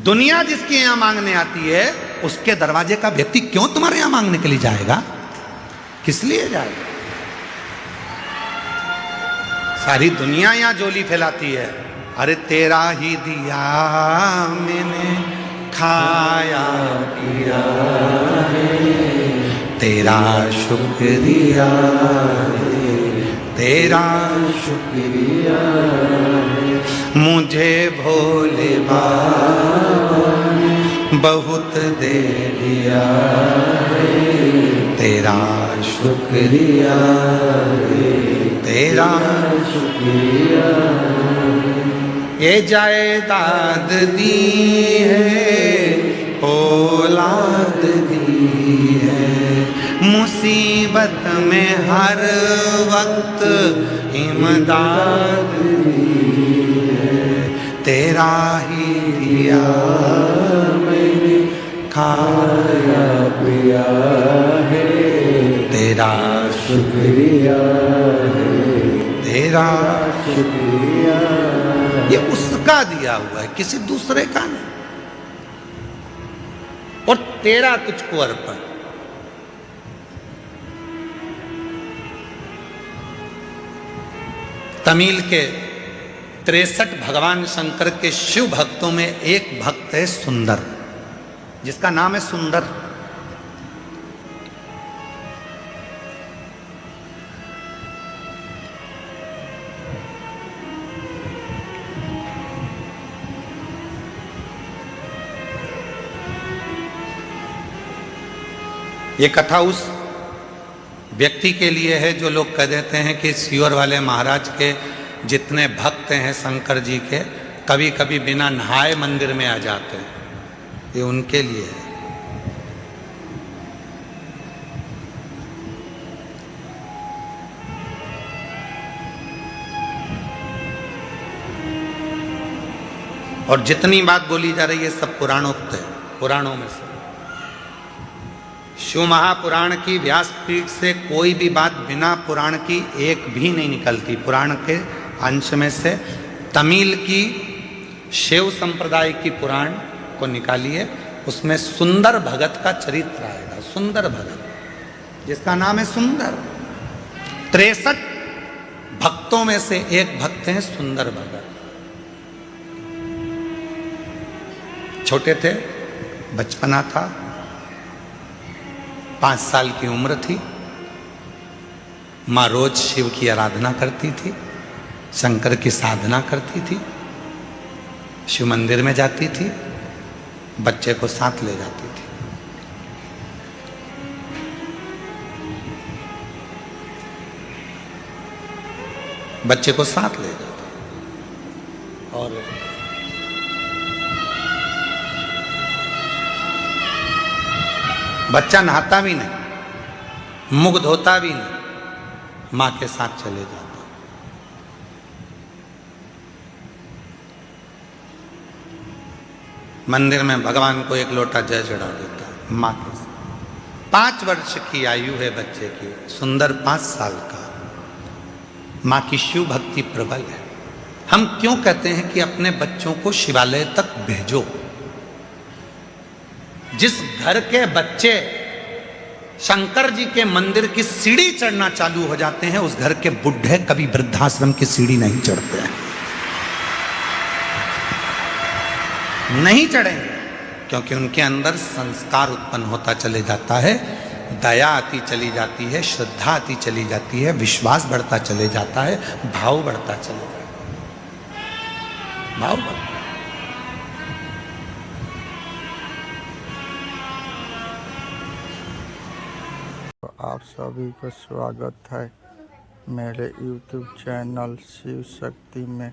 दुनिया जिसके यहां मांगने आती है, उसके दरवाजे का व्यक्ति क्यों तुम्हारे यहां मांगने के लिए जाएगा? किस लिए जाएगा? सारी दुनिया यहां जोली फैलाती है, अरे तेरा ही दिया मैंने खाया पिया, तेरा शुक्रिया, तेरा शुक्रिया, मुझे भोले बाबा बहुत दे दिया, तेरा शुक्रिया, तेरा शुक्रिया। ये जायदाद दी है, औलाद दी है, मुसीबत में हर वक्त इमदाद दी है, तेरा ही दिया मैंने खाया पिया है, तेरा शुक्रिया है, तेरा शुक्रिया। ये उसका दिया हुआ है, किसी दूसरे का नहीं। और तेरा तुझको अर्पण। तमिल के 63 भगवान शंकर के शिव भक्तों में एक भक्त है सुंदर, जिसका नाम है सुंदर। ये कथा उस व्यक्ति के लिए है जो लोग कह देते हैं कि सीवर वाले महाराज के जितने भक्त हैं शंकर जी के, कभी कभी बिना नहाए मंदिर में आ जाते हैं। ये उनके लिए है। और जितनी बात बोली जा रही है सब पुराणोक्त है, पुराणों में से। शिव महापुराण की व्यासपीठ से कोई भी बात बिना पुराण की एक भी नहीं निकलती। पुराण के अंश में से तमिल की शिव संप्रदाय की पुराण को निकालिए, उसमें सुंदर भगत का चरित्र आएगा। सुंदर भगत, जिसका नाम है सुंदर। 63 भक्तों में से एक भक्त हैं सुंदर भगत। छोटे थे, बचपना था, 5 साल की उम्र थी। माँ रोज शिव की आराधना करती थी, शंकर की साधना करती थी, शिव मंदिर में जाती थी, बच्चे को साथ ले जाती थी। बच्चे को साथ ले जाती और बच्चा नहाता भी नहीं, मुख धोता भी नहीं, मां के साथ चले जाता। मंदिर में भगवान को एक लोटा जल चढ़ा देता है मां के साथ। 5 वर्ष की आयु है बच्चे की, सुंदर 5 साल का। मां की शिव भक्ति प्रबल है। हम क्यों कहते हैं कि अपने बच्चों को शिवालय तक भेजो? जिस घर के बच्चे शंकर जी के मंदिर की सीढ़ी चढ़ना चालू हो जाते हैं, उस घर के बुढ़े कभी वृद्धाश्रम की सीढ़ी नहीं चढ़ते हैं, नहीं चढ़ेंगे, क्योंकि उनके अंदर संस्कार उत्पन्न होता चले जाता है, दया आती चली जाती है, श्रद्धा आती चली जाती है, विश्वास बढ़ता चले जाता है, भाव बढ़ता चले जाता है, भाव बढ़ता। तो आप सभी को स्वागत है मेरे YouTube चैनल शिव शक्ति में,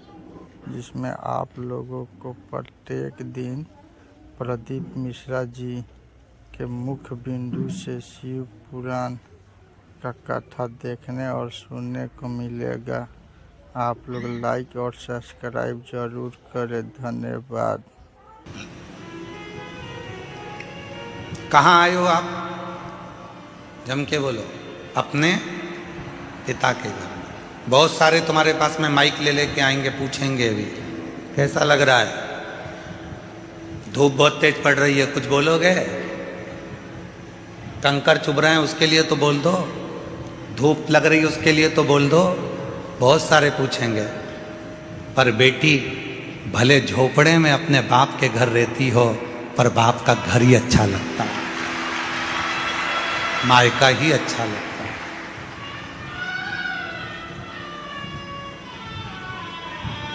जिसमें आप लोगों को प्रत्येक दिन प्रदीप मिश्रा जी के मुख्य बिंदु से शिव पुराण का कथा देखने और सुनने को मिलेगा। आप लोग लाइक और सब्सक्राइब जरूर करें। धन्यवाद। कहाँ आए हो आप? जम के बोलो। अपने पिता के घर में। बहुत सारे तुम्हारे पास में माइक ले लेके आएंगे, पूछेंगे भी कैसा लग रहा है, धूप बहुत तेज पड़ रही है, कुछ बोलोगे? कंकर चुभ रहे हैं उसके लिए तो बोल दो, धूप लग रही है उसके लिए तो बोल दो, बहुत सारे पूछेंगे। पर बेटी भले झोपड़े में अपने बाप के घर रहती हो, पर बाप का घर ही अच्छा लगता है, मायका ही अच्छा लगता है।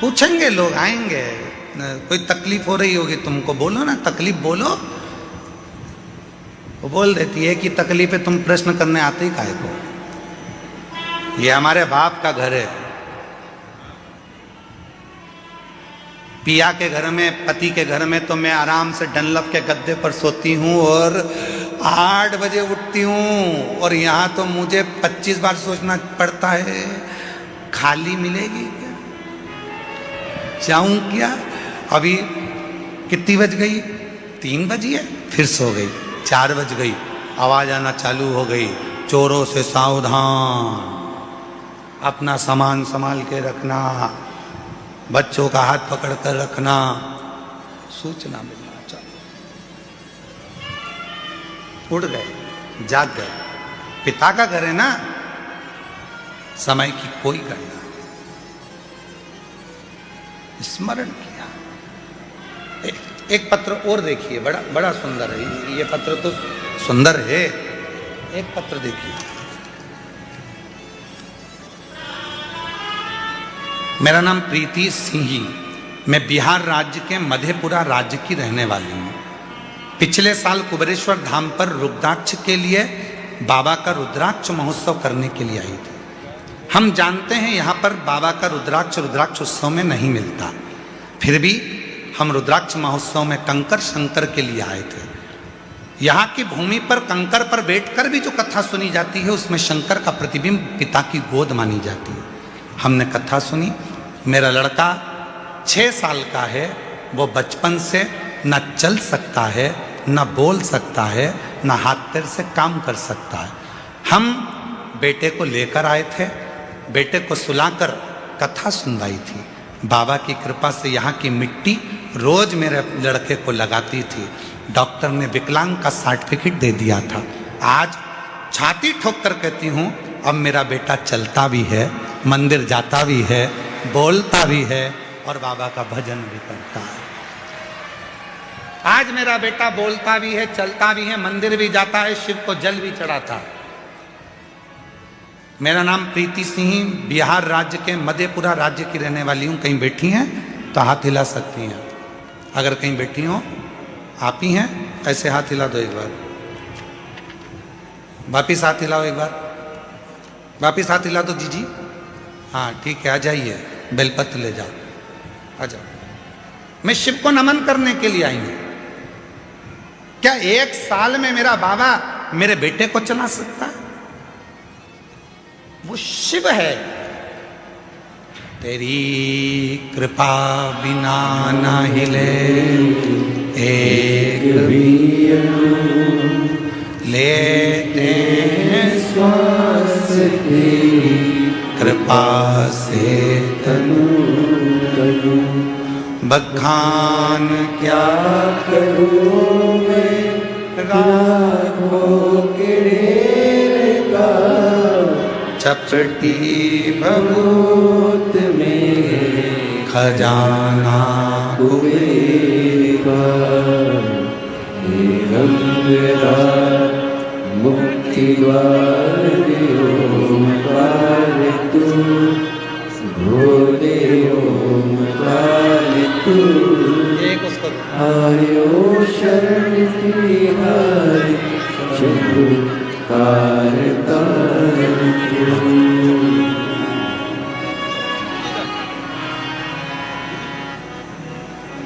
पूछेंगे लोग, आएंगे, कोई तकलीफ हो रही होगी तुमको, बोलो ना, तकलीफ बोलो, वो बोल देती है कि तकलीफ है, तुम प्रश्न करने आते ही काहे को? ये हमारे बाप का घर है। पिया के घर में, पति के घर में तो मैं आराम से डनलप के गद्दे पर सोती हूँ और 8 बजे उठती हूँ, और यहाँ तो मुझे 25 बार सोचना पड़ता है, खाली मिलेगी क्या, जाऊं क्या? अभी कितनी बज गई? 3 बजी है, फिर सो गई। 4 बज गई, आवाज आना चालू हो गई, चोरों से सावधान, अपना सामान संभाल के रखना, बच्चों का हाथ पकड़ कर रखना, सूचना मिलना चालू। उठ गए, जाग गए। पिता का घर है ना, समय की कोई गणना, स्मरण किया। एक पत्र और देखिए, बड़ा बड़ा सुंदर है ये पत्र, तो सुंदर है। एक पत्र देखिए। मेरा नाम प्रीति सिंही, मैं बिहार राज्य के मधेपुरा राज्य की रहने वाली हूँ। पिछले साल कुबेरेश्वर धाम पर रुद्राक्ष के लिए बाबा का रुद्राक्ष महोत्सव करने के लिए आई थी। हम जानते हैं यहाँ पर बाबा का रुद्राक्ष उत्सव में नहीं मिलता, फिर भी हम रुद्राक्ष महोत्सव में कंकर शंकर के लिए आए थे। यहाँ की भूमि पर कंकर पर बैठकर भी जो कथा सुनी जाती है, उसमें शंकर का प्रतिबिंब पिता की गोद मानी जाती है। हमने कथा सुनी। मेरा लड़का 6 साल का है, वो बचपन से न चल सकता है, न बोल सकता है, न हाथ पैर से काम कर सकता है। हम बेटे को लेकर आए थे, बेटे को सुलाकर कथा सुनवाई थी। बाबा की कृपा से यहाँ की मिट्टी रोज मेरे लड़के को लगाती थी। डॉक्टर ने विकलांग का सर्टिफिकेट दे दिया था। आज छाती ठोक कर कहती हूँ, अब मेरा बेटा चलता भी है, मंदिर जाता भी है, बोलता भी है और बाबा का भजन भी करता है। आज मेरा बेटा बोलता भी है, चलता भी है, मंदिर भी जाता है, शिव को जल भी चढ़ाता है। मेरा नाम प्रीति सिंह, बिहार राज्य के मधेपुरा राज्य की रहने वाली हूँ। कहीं बैठी हैं तो हाथ हिला सकती हैं। अगर कहीं बैठी हो, आप ही हैं, ऐसे हाथ हिला दो एक बार, वापिस हाथ हिलाओ एक बार, वापिस हाथ हिला दो जीजी। हाँ ठीक है, आ जाइए, बेलपत्र ले जाओ, आ जाओ। मैं शिव को नमन करने के लिए आई हूँ। क्या 1 साल में मेरा बाबा मेरे बेटे को चला सकता है? वो शिव है। तेरी कृपा बिना ना हिले एक भी लेते हैं श्वास तेरी कृपा से तनु तनु। बखान क्या करूं मैं राखों के का, चपटी भभूत में खजाना कुबेर का। मुक्ति द्वार ओमकार तू, भोले ओमकार तू। आयो शरण तिहारी शंभु कारतार तू।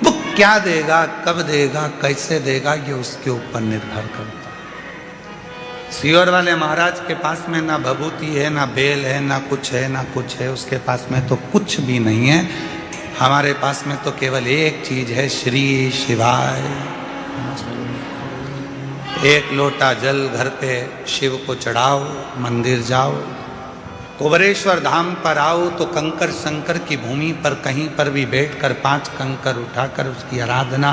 वो क्या देगा, कब देगा, कैसे देगा, ये उसके ऊपर निर्भर करता है। सियोर वाले महाराज के पास में ना भभूति है, ना बेल है, ना कुछ है, ना कुछ है। उसके पास में तो कुछ भी नहीं है। हमारे पास में तो केवल एक चीज है, श्री शिवाय। एक लोटा जल घर पे शिव को चढ़ाओ, मंदिर जाओ, कुबरेश्वर धाम पर आओ तो कंकर शंकर की भूमि पर कहीं पर भी बैठकर 5 कंकर उठाकर उसकी आराधना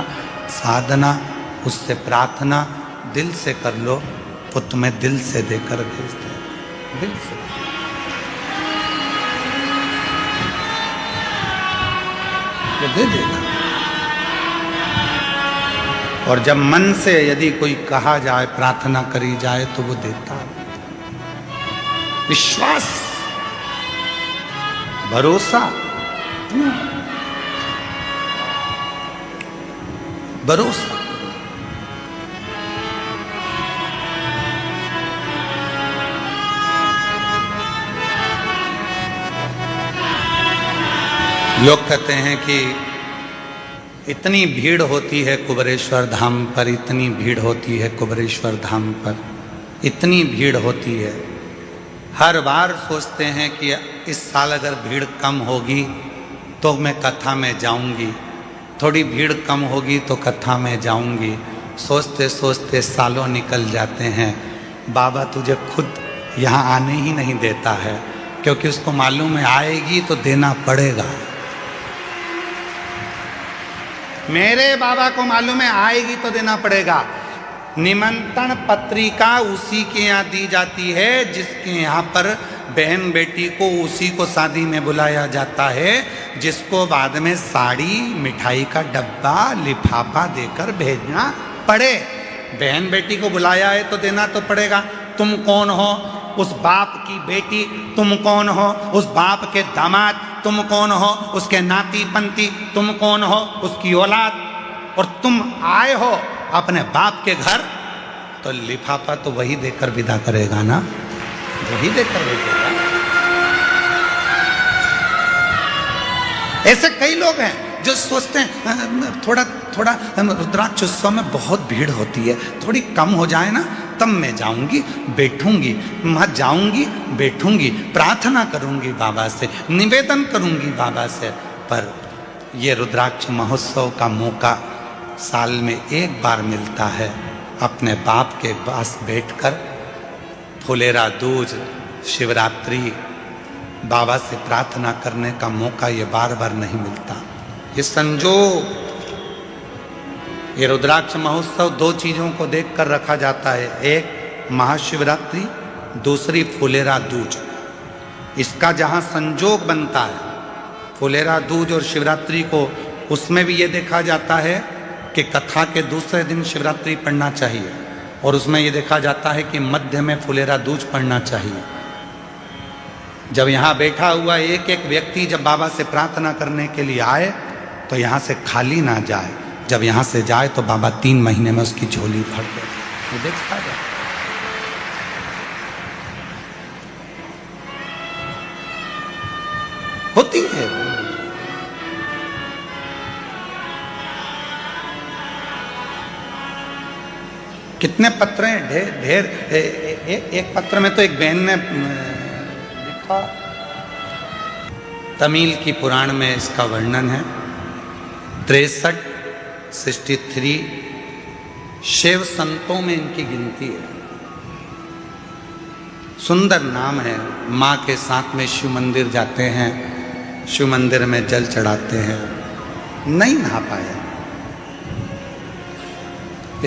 साधना, उससे प्रार्थना दिल से कर लो, वो तुम्हें दिल से देकर भेजते हैं, दिल से। वो दे देगा। और जब मन से यदि कोई कहा जाए, प्रार्थना करी जाए तो वो देता है। विश्वास, भरोसा, भरोसा। लोग कहते हैं कि इतनी भीड़ होती है कुबरेश्वर धाम पर, इतनी भीड़ होती है कुबरेश्वर धाम पर, इतनी भीड़ होती है। हर बार सोचते हैं कि इस साल अगर भीड़ कम होगी तो मैं कथा में जाऊंगी, थोड़ी भीड़ कम होगी तो कथा में जाऊंगी। सोचते सोचते सालों निकल जाते हैं। बाबा तुझे खुद यहाँ आने ही नहीं देता है, क्योंकि उसको मालूम है आएगी तो देना पड़ेगा। मेरे बाबा को मालूम है आएगी तो देना पड़ेगा। निमंत्रण पत्रिका उसी के यहाँ दी जाती है जिसके यहाँ पर बहन बेटी को उसी को शादी में बुलाया जाता है, जिसको बाद में साड़ी, मिठाई का डब्बा, लिफाफा देकर भेजना पड़े। बहन बेटी को बुलाया है तो देना तो पड़ेगा। तुम कौन हो? उस बाप की बेटी। तुम कौन हो? उस बाप के दामाद। तुम कौन हो? उसके नाती पंती। तुम कौन हो? उसकी औलाद। और तुम आए हो अपने बाप के घर, तो लिफाफा तो वही देकर विदा करेगा ना, वही देकर भेजेगा। ऐसे कई लोग हैं जो सोचते हैं थोड़ा थोड़ा रुद्राक्ष उत्सव में बहुत भीड़ होती है, थोड़ी कम हो जाए ना तब मैं जाऊंगी, बैठूंगी, मैं जाऊंगी, बैठूंगी, प्रार्थना करूंगी बाबा से, निवेदन करूंगी बाबा से। पर ये रुद्राक्ष महोत्सव का मौका साल में एक बार मिलता है, अपने बाप के पास बैठकर फुलेरा दूज, शिवरात्रि, बाबा से प्रार्थना करने का मौका ये बार बार नहीं मिलता। ये संजोग, ये रुद्राक्ष महोत्सव दो चीज़ों को देखकर रखा जाता है, एक महाशिवरात्रि, दूसरी फुलेरा दूज। इसका जहाँ संजोग बनता है फुलेरा दूज और शिवरात्रि को, उसमें भी ये देखा जाता है कि कथा के दूसरे दिन शिवरात्रि पढ़ना चाहिए, और उसमें ये देखा जाता है कि मध्य में फुलेरा दूज पढ़ना चाहिए। जब यहाँ बैठा हुआ एक एक व्यक्ति जब बाबा से प्रार्थना करने के लिए आए तो यहाँ से खाली ना जाए। जब यहाँ से जाए तो बाबा 3 महीने में उसकी झोली भर दे। ये देखा जाए। होती है। कितने पत्र हैं, ढेर ढेर। एक पत्र में तो एक बहन ने लिखा, तमिल की पुराण में इसका वर्णन है, 63 शिव संतों में इनकी गिनती है। सुंदर नाम है। माँ के साथ में शिव मंदिर जाते हैं, शिव मंदिर में जल चढ़ाते हैं। नहीं नहा पाया,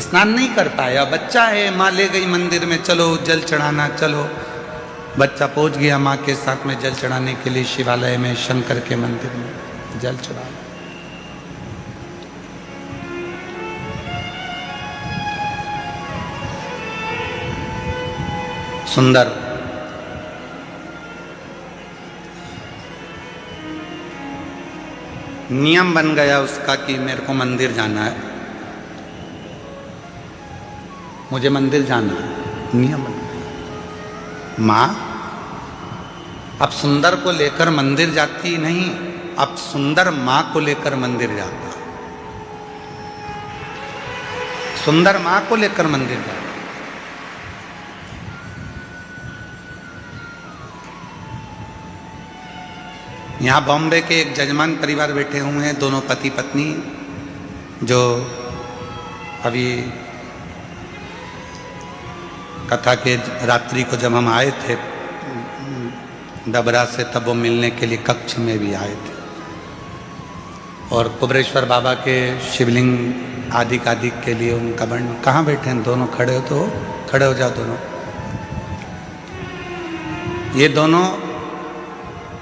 स्नान नहीं कर पाया, बच्चा है, माँ ले गई मंदिर में, चलो जल चढ़ाना, चलो। बच्चा पहुंच गया माँ के साथ में जल चढ़ाने के लिए शिवालय में, शंकर के मंदिर में जल चढ़ा। सुंदर नियम बन गया उसका कि मेरे को मंदिर जाना है, मुझे मंदिर जाना है, नियम बन गया। माँ अब सुंदर को लेकर मंदिर जाती नहीं, अब सुंदर माँ को लेकर मंदिर जाता। सुंदर माँ को लेकर मंदिर जाता। यहाँ बॉम्बे के एक जजमान परिवार बैठे हुए हैं, दोनों पति पत्नी, जो अभी कथा के रात्रि को जब हम आए थे डबरा से, तब वो मिलने के लिए कक्ष में भी आए थे। और कुबरेश्वर बाबा के शिवलिंग आदिक आदिक के लिए उनका वर्णन। कहाँ बैठे हैं दोनों? खड़े हो तो खड़े हो जाओ दोनों। ये दोनों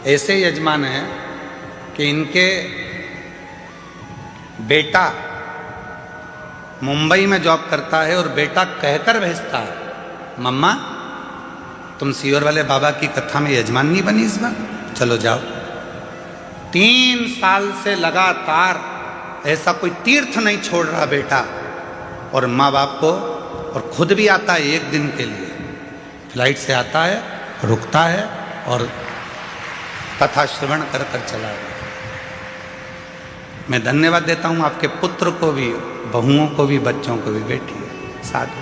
ऐसे यजमान हैं कि इनके बेटा मुंबई में जॉब करता है और बेटा कहकर भेजता है, मम्मा तुम सीवर वाले बाबा की कथा में यजमान नहीं बनी इस बार, चलो जाओ। 3 साल से लगातार ऐसा कोई तीर्थ नहीं छोड़ रहा बेटा, और माँ बाप को, और खुद भी आता है 1 दिन के लिए, फ्लाइट से आता है, रुकता है और कथा श्रवण कर कर चला गया। मैं धन्यवाद देता हूं आपके पुत्र को भी, बहुओं को भी, बच्चों को भी। बैठिए साधु।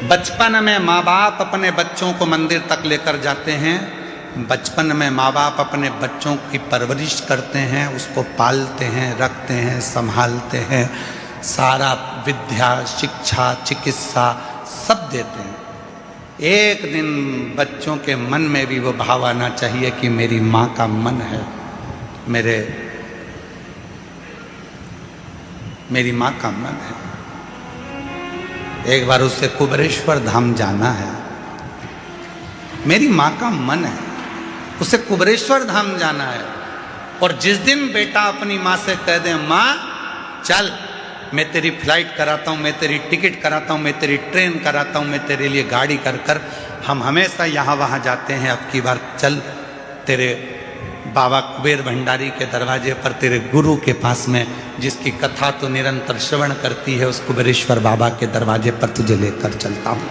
बचपन में माँ बाप अपने बच्चों को मंदिर तक लेकर जाते हैं। बचपन में माँ बाप अपने बच्चों की परवरिश करते हैं, उसको पालते हैं, रखते हैं, संभालते हैं, सारा विद्या, शिक्षा, चिकित्सा सब देते हैं। एक दिन बच्चों के मन में भी वो भाव आना चाहिए कि मेरी माँ का मन है, मेरी माँ का मन है। एक बार उससे कुबरेश्वर धाम जाना है, मेरी माँ का मन है, उसे कुबरेश्वर धाम जाना है। और जिस दिन बेटा अपनी माँ से कह दे, माँ चल मैं तेरी फ्लाइट कराता हूँ, मैं तेरी टिकट कराता हूँ, मैं तेरी ट्रेन कराता हूँ, मैं तेरे लिए गाड़ी कर कर, हम हमेशा यहाँ वहाँ जाते हैं, अब की बार चल तेरे बाबा कुबेर भंडारी के दरवाजे पर, तेरे गुरु के पास में, जिसकी कथा तो निरंतर श्रवण करती है, उस कुबेरेश्वर बाबा के दरवाजे पर तुझे लेकर चलता हूँ।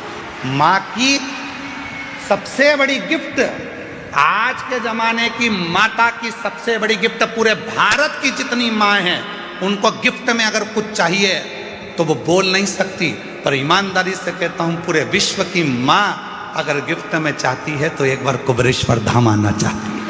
माँ की सबसे बड़ी गिफ्ट, आज के जमाने की माता की सबसे बड़ी गिफ्ट, पूरे भारत की जितनी माँ हैं उनको गिफ्ट में अगर कुछ चाहिए तो वो बोल नहीं सकती, पर ईमानदारी से कहता हूं पूरे विश्व की माँ अगर गिफ्ट में चाहती है तो एक बार कुबरेश्वर धाम आना चाहती है।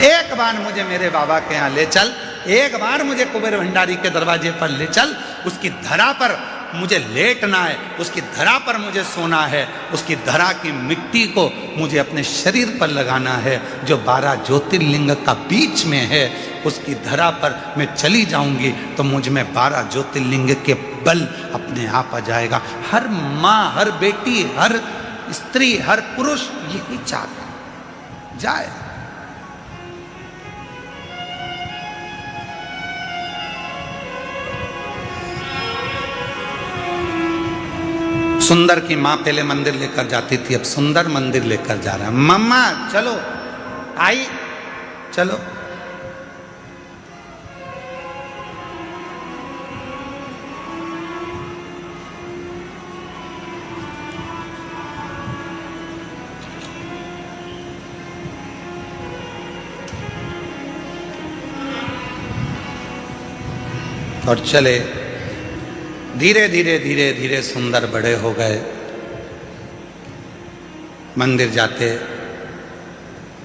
एक बार मुझे मेरे बाबा के यहाँ ले चल, एक बार मुझे कुबेर भंडारी के दरवाजे पर ले चल, उसकी धरा पर मुझे लेटना है, उसकी धरा पर मुझे सोना है, उसकी धरा की मिट्टी को मुझे अपने शरीर पर लगाना है, जो 12 ज्योतिर्लिंग का बीच में है, उसकी धरा पर मैं चली जाऊंगी तो मुझ में 12 ज्योतिर्लिंग के बल अपने आप आ जाएगा। हर माँ, हर बेटी, हर स्त्री, हर पुरुष यही चाहता जाए। सुंदर की माँ पहले मंदिर लेकर जाती थी, अब सुंदर मंदिर लेकर जा रहा है। मम्मा चलो, आई चलो। और चले। धीरे धीरे धीरे धीरे सुंदर बड़े हो गए। मंदिर जाते,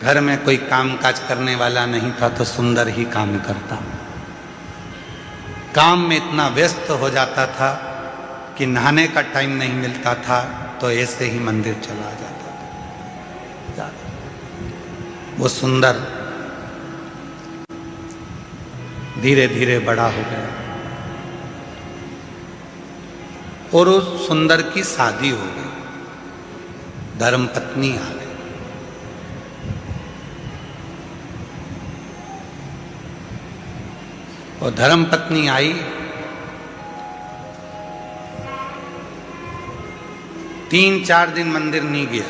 घर में कोई काम काज करने वाला नहीं था तो सुंदर ही काम करता। काम में इतना व्यस्त हो जाता था कि नहाने का टाइम नहीं मिलता था, तो ऐसे ही मंदिर चला जाता था। वो सुंदर धीरे धीरे बड़ा हो गया और उस सुंदर की शादी हो गई, धर्म पत्नी आ गई। और धर्म पत्नी आई, 3-4 दिन मंदिर नहीं गया।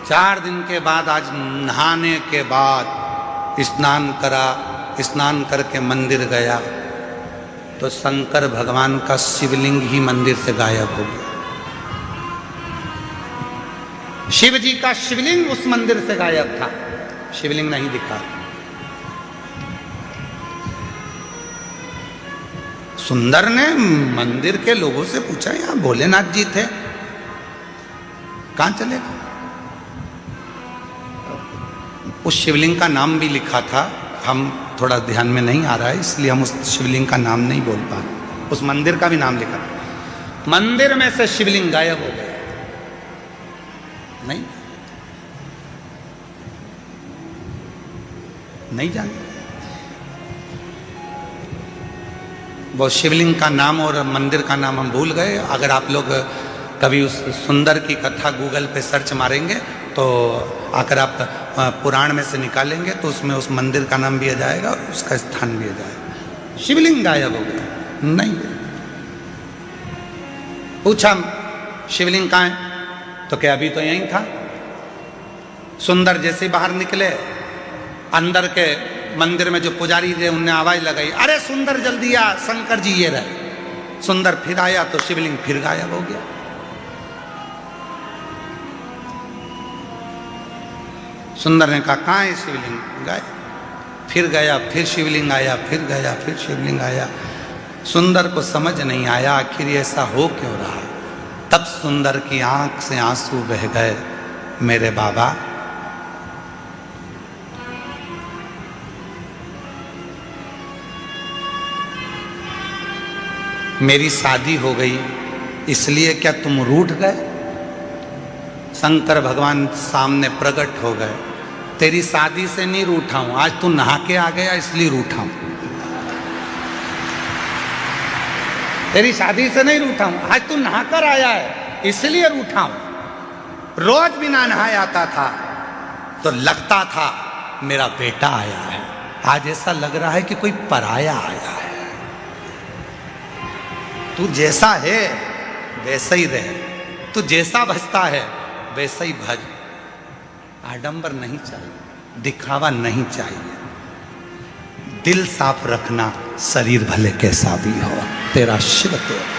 4 दिन के बाद, आज नहाने के बाद स्नान करा, स्नान करके मंदिर गया तो शंकर भगवान का शिवलिंग ही मंदिर से गायब हो गया। शिव जी का शिवलिंग उस मंदिर से गायब था, शिवलिंग नहीं दिखा। सुंदर ने मंदिर के लोगों से पूछा, यहां भोलेनाथ जी थे, कहां चले गए? उस शिवलिंग का नाम भी लिखा था, हम थोड़ा ध्यान में नहीं आ रहा है इसलिए हम उस शिवलिंग का नाम नहीं बोल पा रहे। उस मंदिर का भी नाम लिखा था। मंदिर में से शिवलिंग गायब हो गया। नहीं जाने वो शिवलिंग का नाम और मंदिर का नाम हम भूल गए। अगर आप लोग कभी उस सुंदर की कथा गूगल पे सर्च मारेंगे तो अगर आप पुराण में से निकालेंगे तो उसमें उस मंदिर का नाम भी आ जाएगा और उसका स्थान भी आ जाएगा। शिवलिंग गायब हो गया, नहीं। पूछा शिवलिंग कहाँ है, तो क्या अभी तो यहीं था। सुंदर जैसे बाहर निकले, अंदर के मंदिर में जो पुजारी थे उनने आवाज लगाई, अरे सुंदर जल्दी आ, शंकर जी ये रहे। सुंदर फिर आया तो शिवलिंग फिर गायब हो गया। सुंदर ने कहा कहाँ है शिवलिंग? गायब। फिर गया, फिर शिवलिंग आया, फिर गया, फिर शिवलिंग आया। सुंदर को समझ नहीं आया आखिर ऐसा हो क्यों रहा। तब सुंदर की आंख से आंसू बह गए, मेरे बाबा मेरी शादी हो गई इसलिए क्या तुम रूठ गए? शंकर भगवान सामने प्रकट हो गए, तेरी शादी से नहीं रूठा हूं, आज तू नहा के आ गया इसलिए रूठा हूं। तेरी शादी से नहीं रूठा हूं, आज तू नहाकर आया है इसलिए रूठा हूं। रोज बिना नहाए आता था तो लगता था मेरा बेटा आया है, आज ऐसा लग रहा है कि कोई पराया आया है। तू जैसा है वैसा ही रहे, तू जैसा भजता है वैसा ही भज। आडंबर नहीं चाहिए, दिखावा नहीं चाहिए, दिल साफ रखना, शरीर भले कैसा भी हो, तेरा शिव तेरा।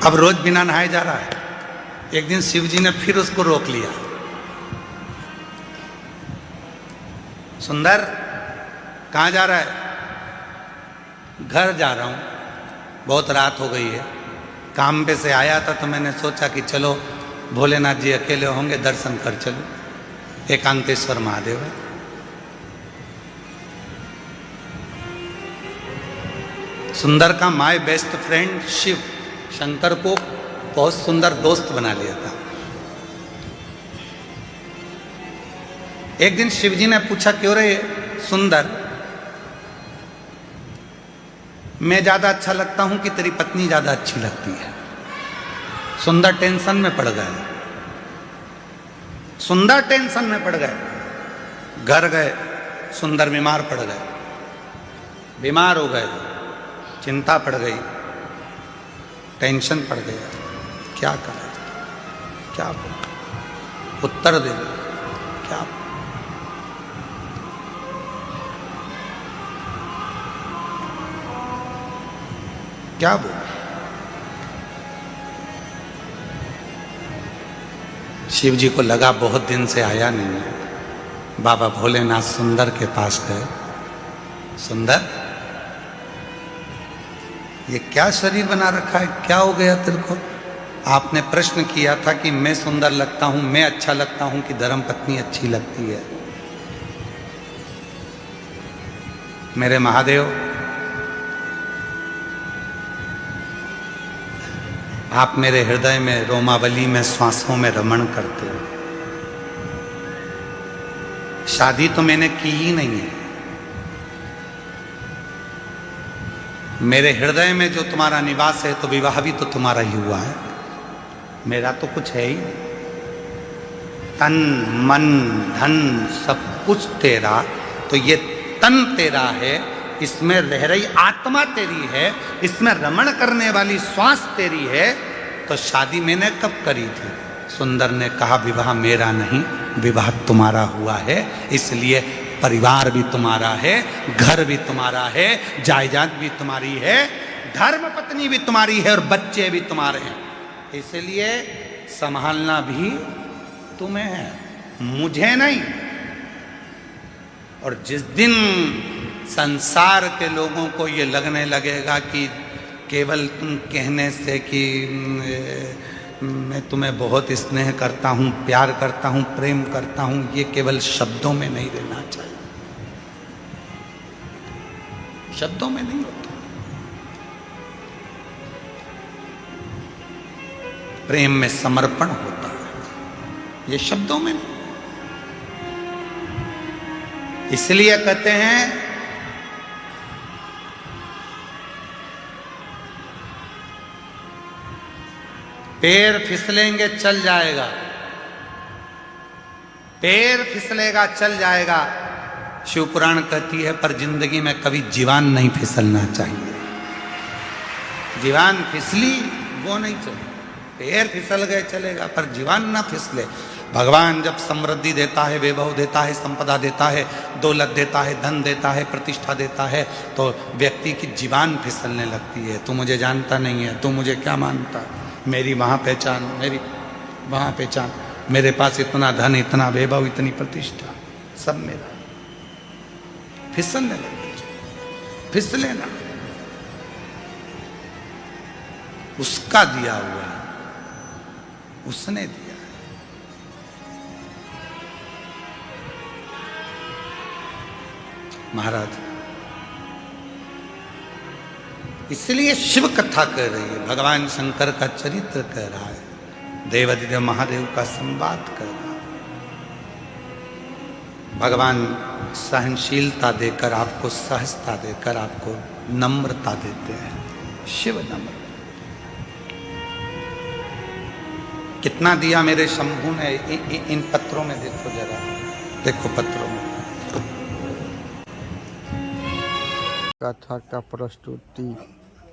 अब रोज बिना नहाए जा रहा है। एक दिन शिव जी ने फिर उसको रोक लिया, सुंदर कहाँ जा रहा है? घर जा रहा हूँ, बहुत रात हो गई है। काम पे से आया था तो मैंने सोचा कि चलो भोलेनाथ जी अकेले होंगे, दर्शन कर चलो, एकांतेश्वर महादेव है। सुंदर का my best friend Shiv Shankar को बहुत सुंदर दोस्त बना लिया था। एक दिन शिव जी ने पूछा, क्यों रे सुंदर, मैं ज्यादा अच्छा लगता हूं कि तेरी पत्नी ज्यादा अच्छी लगती है? सुंदर टेंशन में पड़ गए, सुंदर टेंशन में पड़ गए। घर गए, सुंदर बीमार पड़ गए, बीमार हो गए, चिंता पड़ गई, टेंशन पड़ गया। क्या करें, क्या बोले, उत्तर दे, क्या बोले? क्या बोल? शिव जी को लगा बहुत दिन से आया नहीं है, बाबा भोलेनाथ सुंदर के पास गए। सुंदर, ये क्या शरीर बना रखा है, क्या हो गया तेरे को? आपने प्रश्न किया था कि मैं सुंदर लगता हूं, मैं अच्छा लगता हूं कि धर्म पत्नी अच्छी लगती है? मेरे महादेव, आप मेरे हृदय में, रोमावली में, श्वासों में रमण करते हो। शादी तो मैंने की ही नहीं है। मेरे हृदय में जो तुम्हारा निवास है तो विवाह भी तो तुम्हारा ही हुआ है, मेरा तो कुछ है ही। तन मन धन सब कुछ तेरा, तो ये तन तेरा है, इसमें रह रही आत्मा तेरी है, इसमें रमण करने वाली श्वास तेरी है। तो शादी मैंने कब करी थी? सुंदर ने कहा विवाह मेरा नहीं, विवाह तुम्हारा हुआ है, इसलिए परिवार भी तुम्हारा है, घर भी तुम्हारा है, जायदाद भी तुम्हारी है, धर्म पत्नी भी तुम्हारी है और बच्चे भी तुम्हारे हैं। इसलिए संभालना भी तुम्हें है, मुझे नहीं। और जिस दिन संसार के लोगों को ये लगने लगेगा कि केवल तुम कहने से कि मैं तुम्हें बहुत स्नेह करता हूं, प्यार करता हूं, प्रेम करता हूं, ये केवल शब्दों में नहीं रहना चाहिए, शब्दों में नहीं होता। प्रेम में समर्पण होता है, ये शब्दों में नहीं। इसलिए कहते हैं पैर फिसलेंगे चल जाएगा, पैर फिसलेगा चल जाएगा, शिवपुराण कहती है, पर जिंदगी में कभी जीवान नहीं फिसलना चाहिए। जीवान फिसली वो नहीं चले, पैर फिसल गए चलेगा, पर जीवान ना फिसले। भगवान जब समृद्धि देता है, वैभव देता है, संपदा देता है, दौलत देता है, धन देता है, प्रतिष्ठा देता है, तो व्यक्ति की जीवान फिसलने लगती है। तू मुझे जानता नहीं है, तू मुझे क्या मानता, मेरी वहाँ पहचान, मेरी वहाँ पहचान, मेरे पास इतना धन, इतना वैभव, इतनी प्रतिष्ठा, सब मेरा। फिसलने लगे, फिसले ना, उसका दिया हुआ है, उसने दिया है। महाराज इसलिए शिव कथा कह रही है, भगवान शंकर का चरित्र कह रहा है, देवादिदेव महादेव का संवाद कर रहा है। भगवान सहनशीलता देकर आपको, सहजता देकर आपको नम्रता देते हैं। शिव नम्र, कितना दिया मेरे शंभू ने। इन पत्रों में देखो जरा, देखो पत्रों में। कथा का प्रस्तुति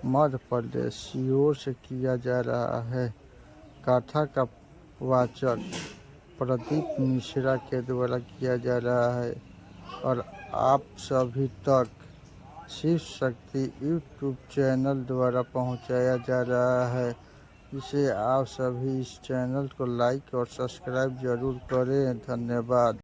मध्य प्रदेश सीहोर से किया जा रहा है। कथा का वाचक प्रदीप मिश्रा के द्वारा किया जा रहा है और आप सभी तक शिव शक्ति यूट्यूब चैनल द्वारा पहुंचाया जा रहा है। इसे आप सभी इस चैनल को लाइक और सब्सक्राइब जरूर करें। धन्यवाद।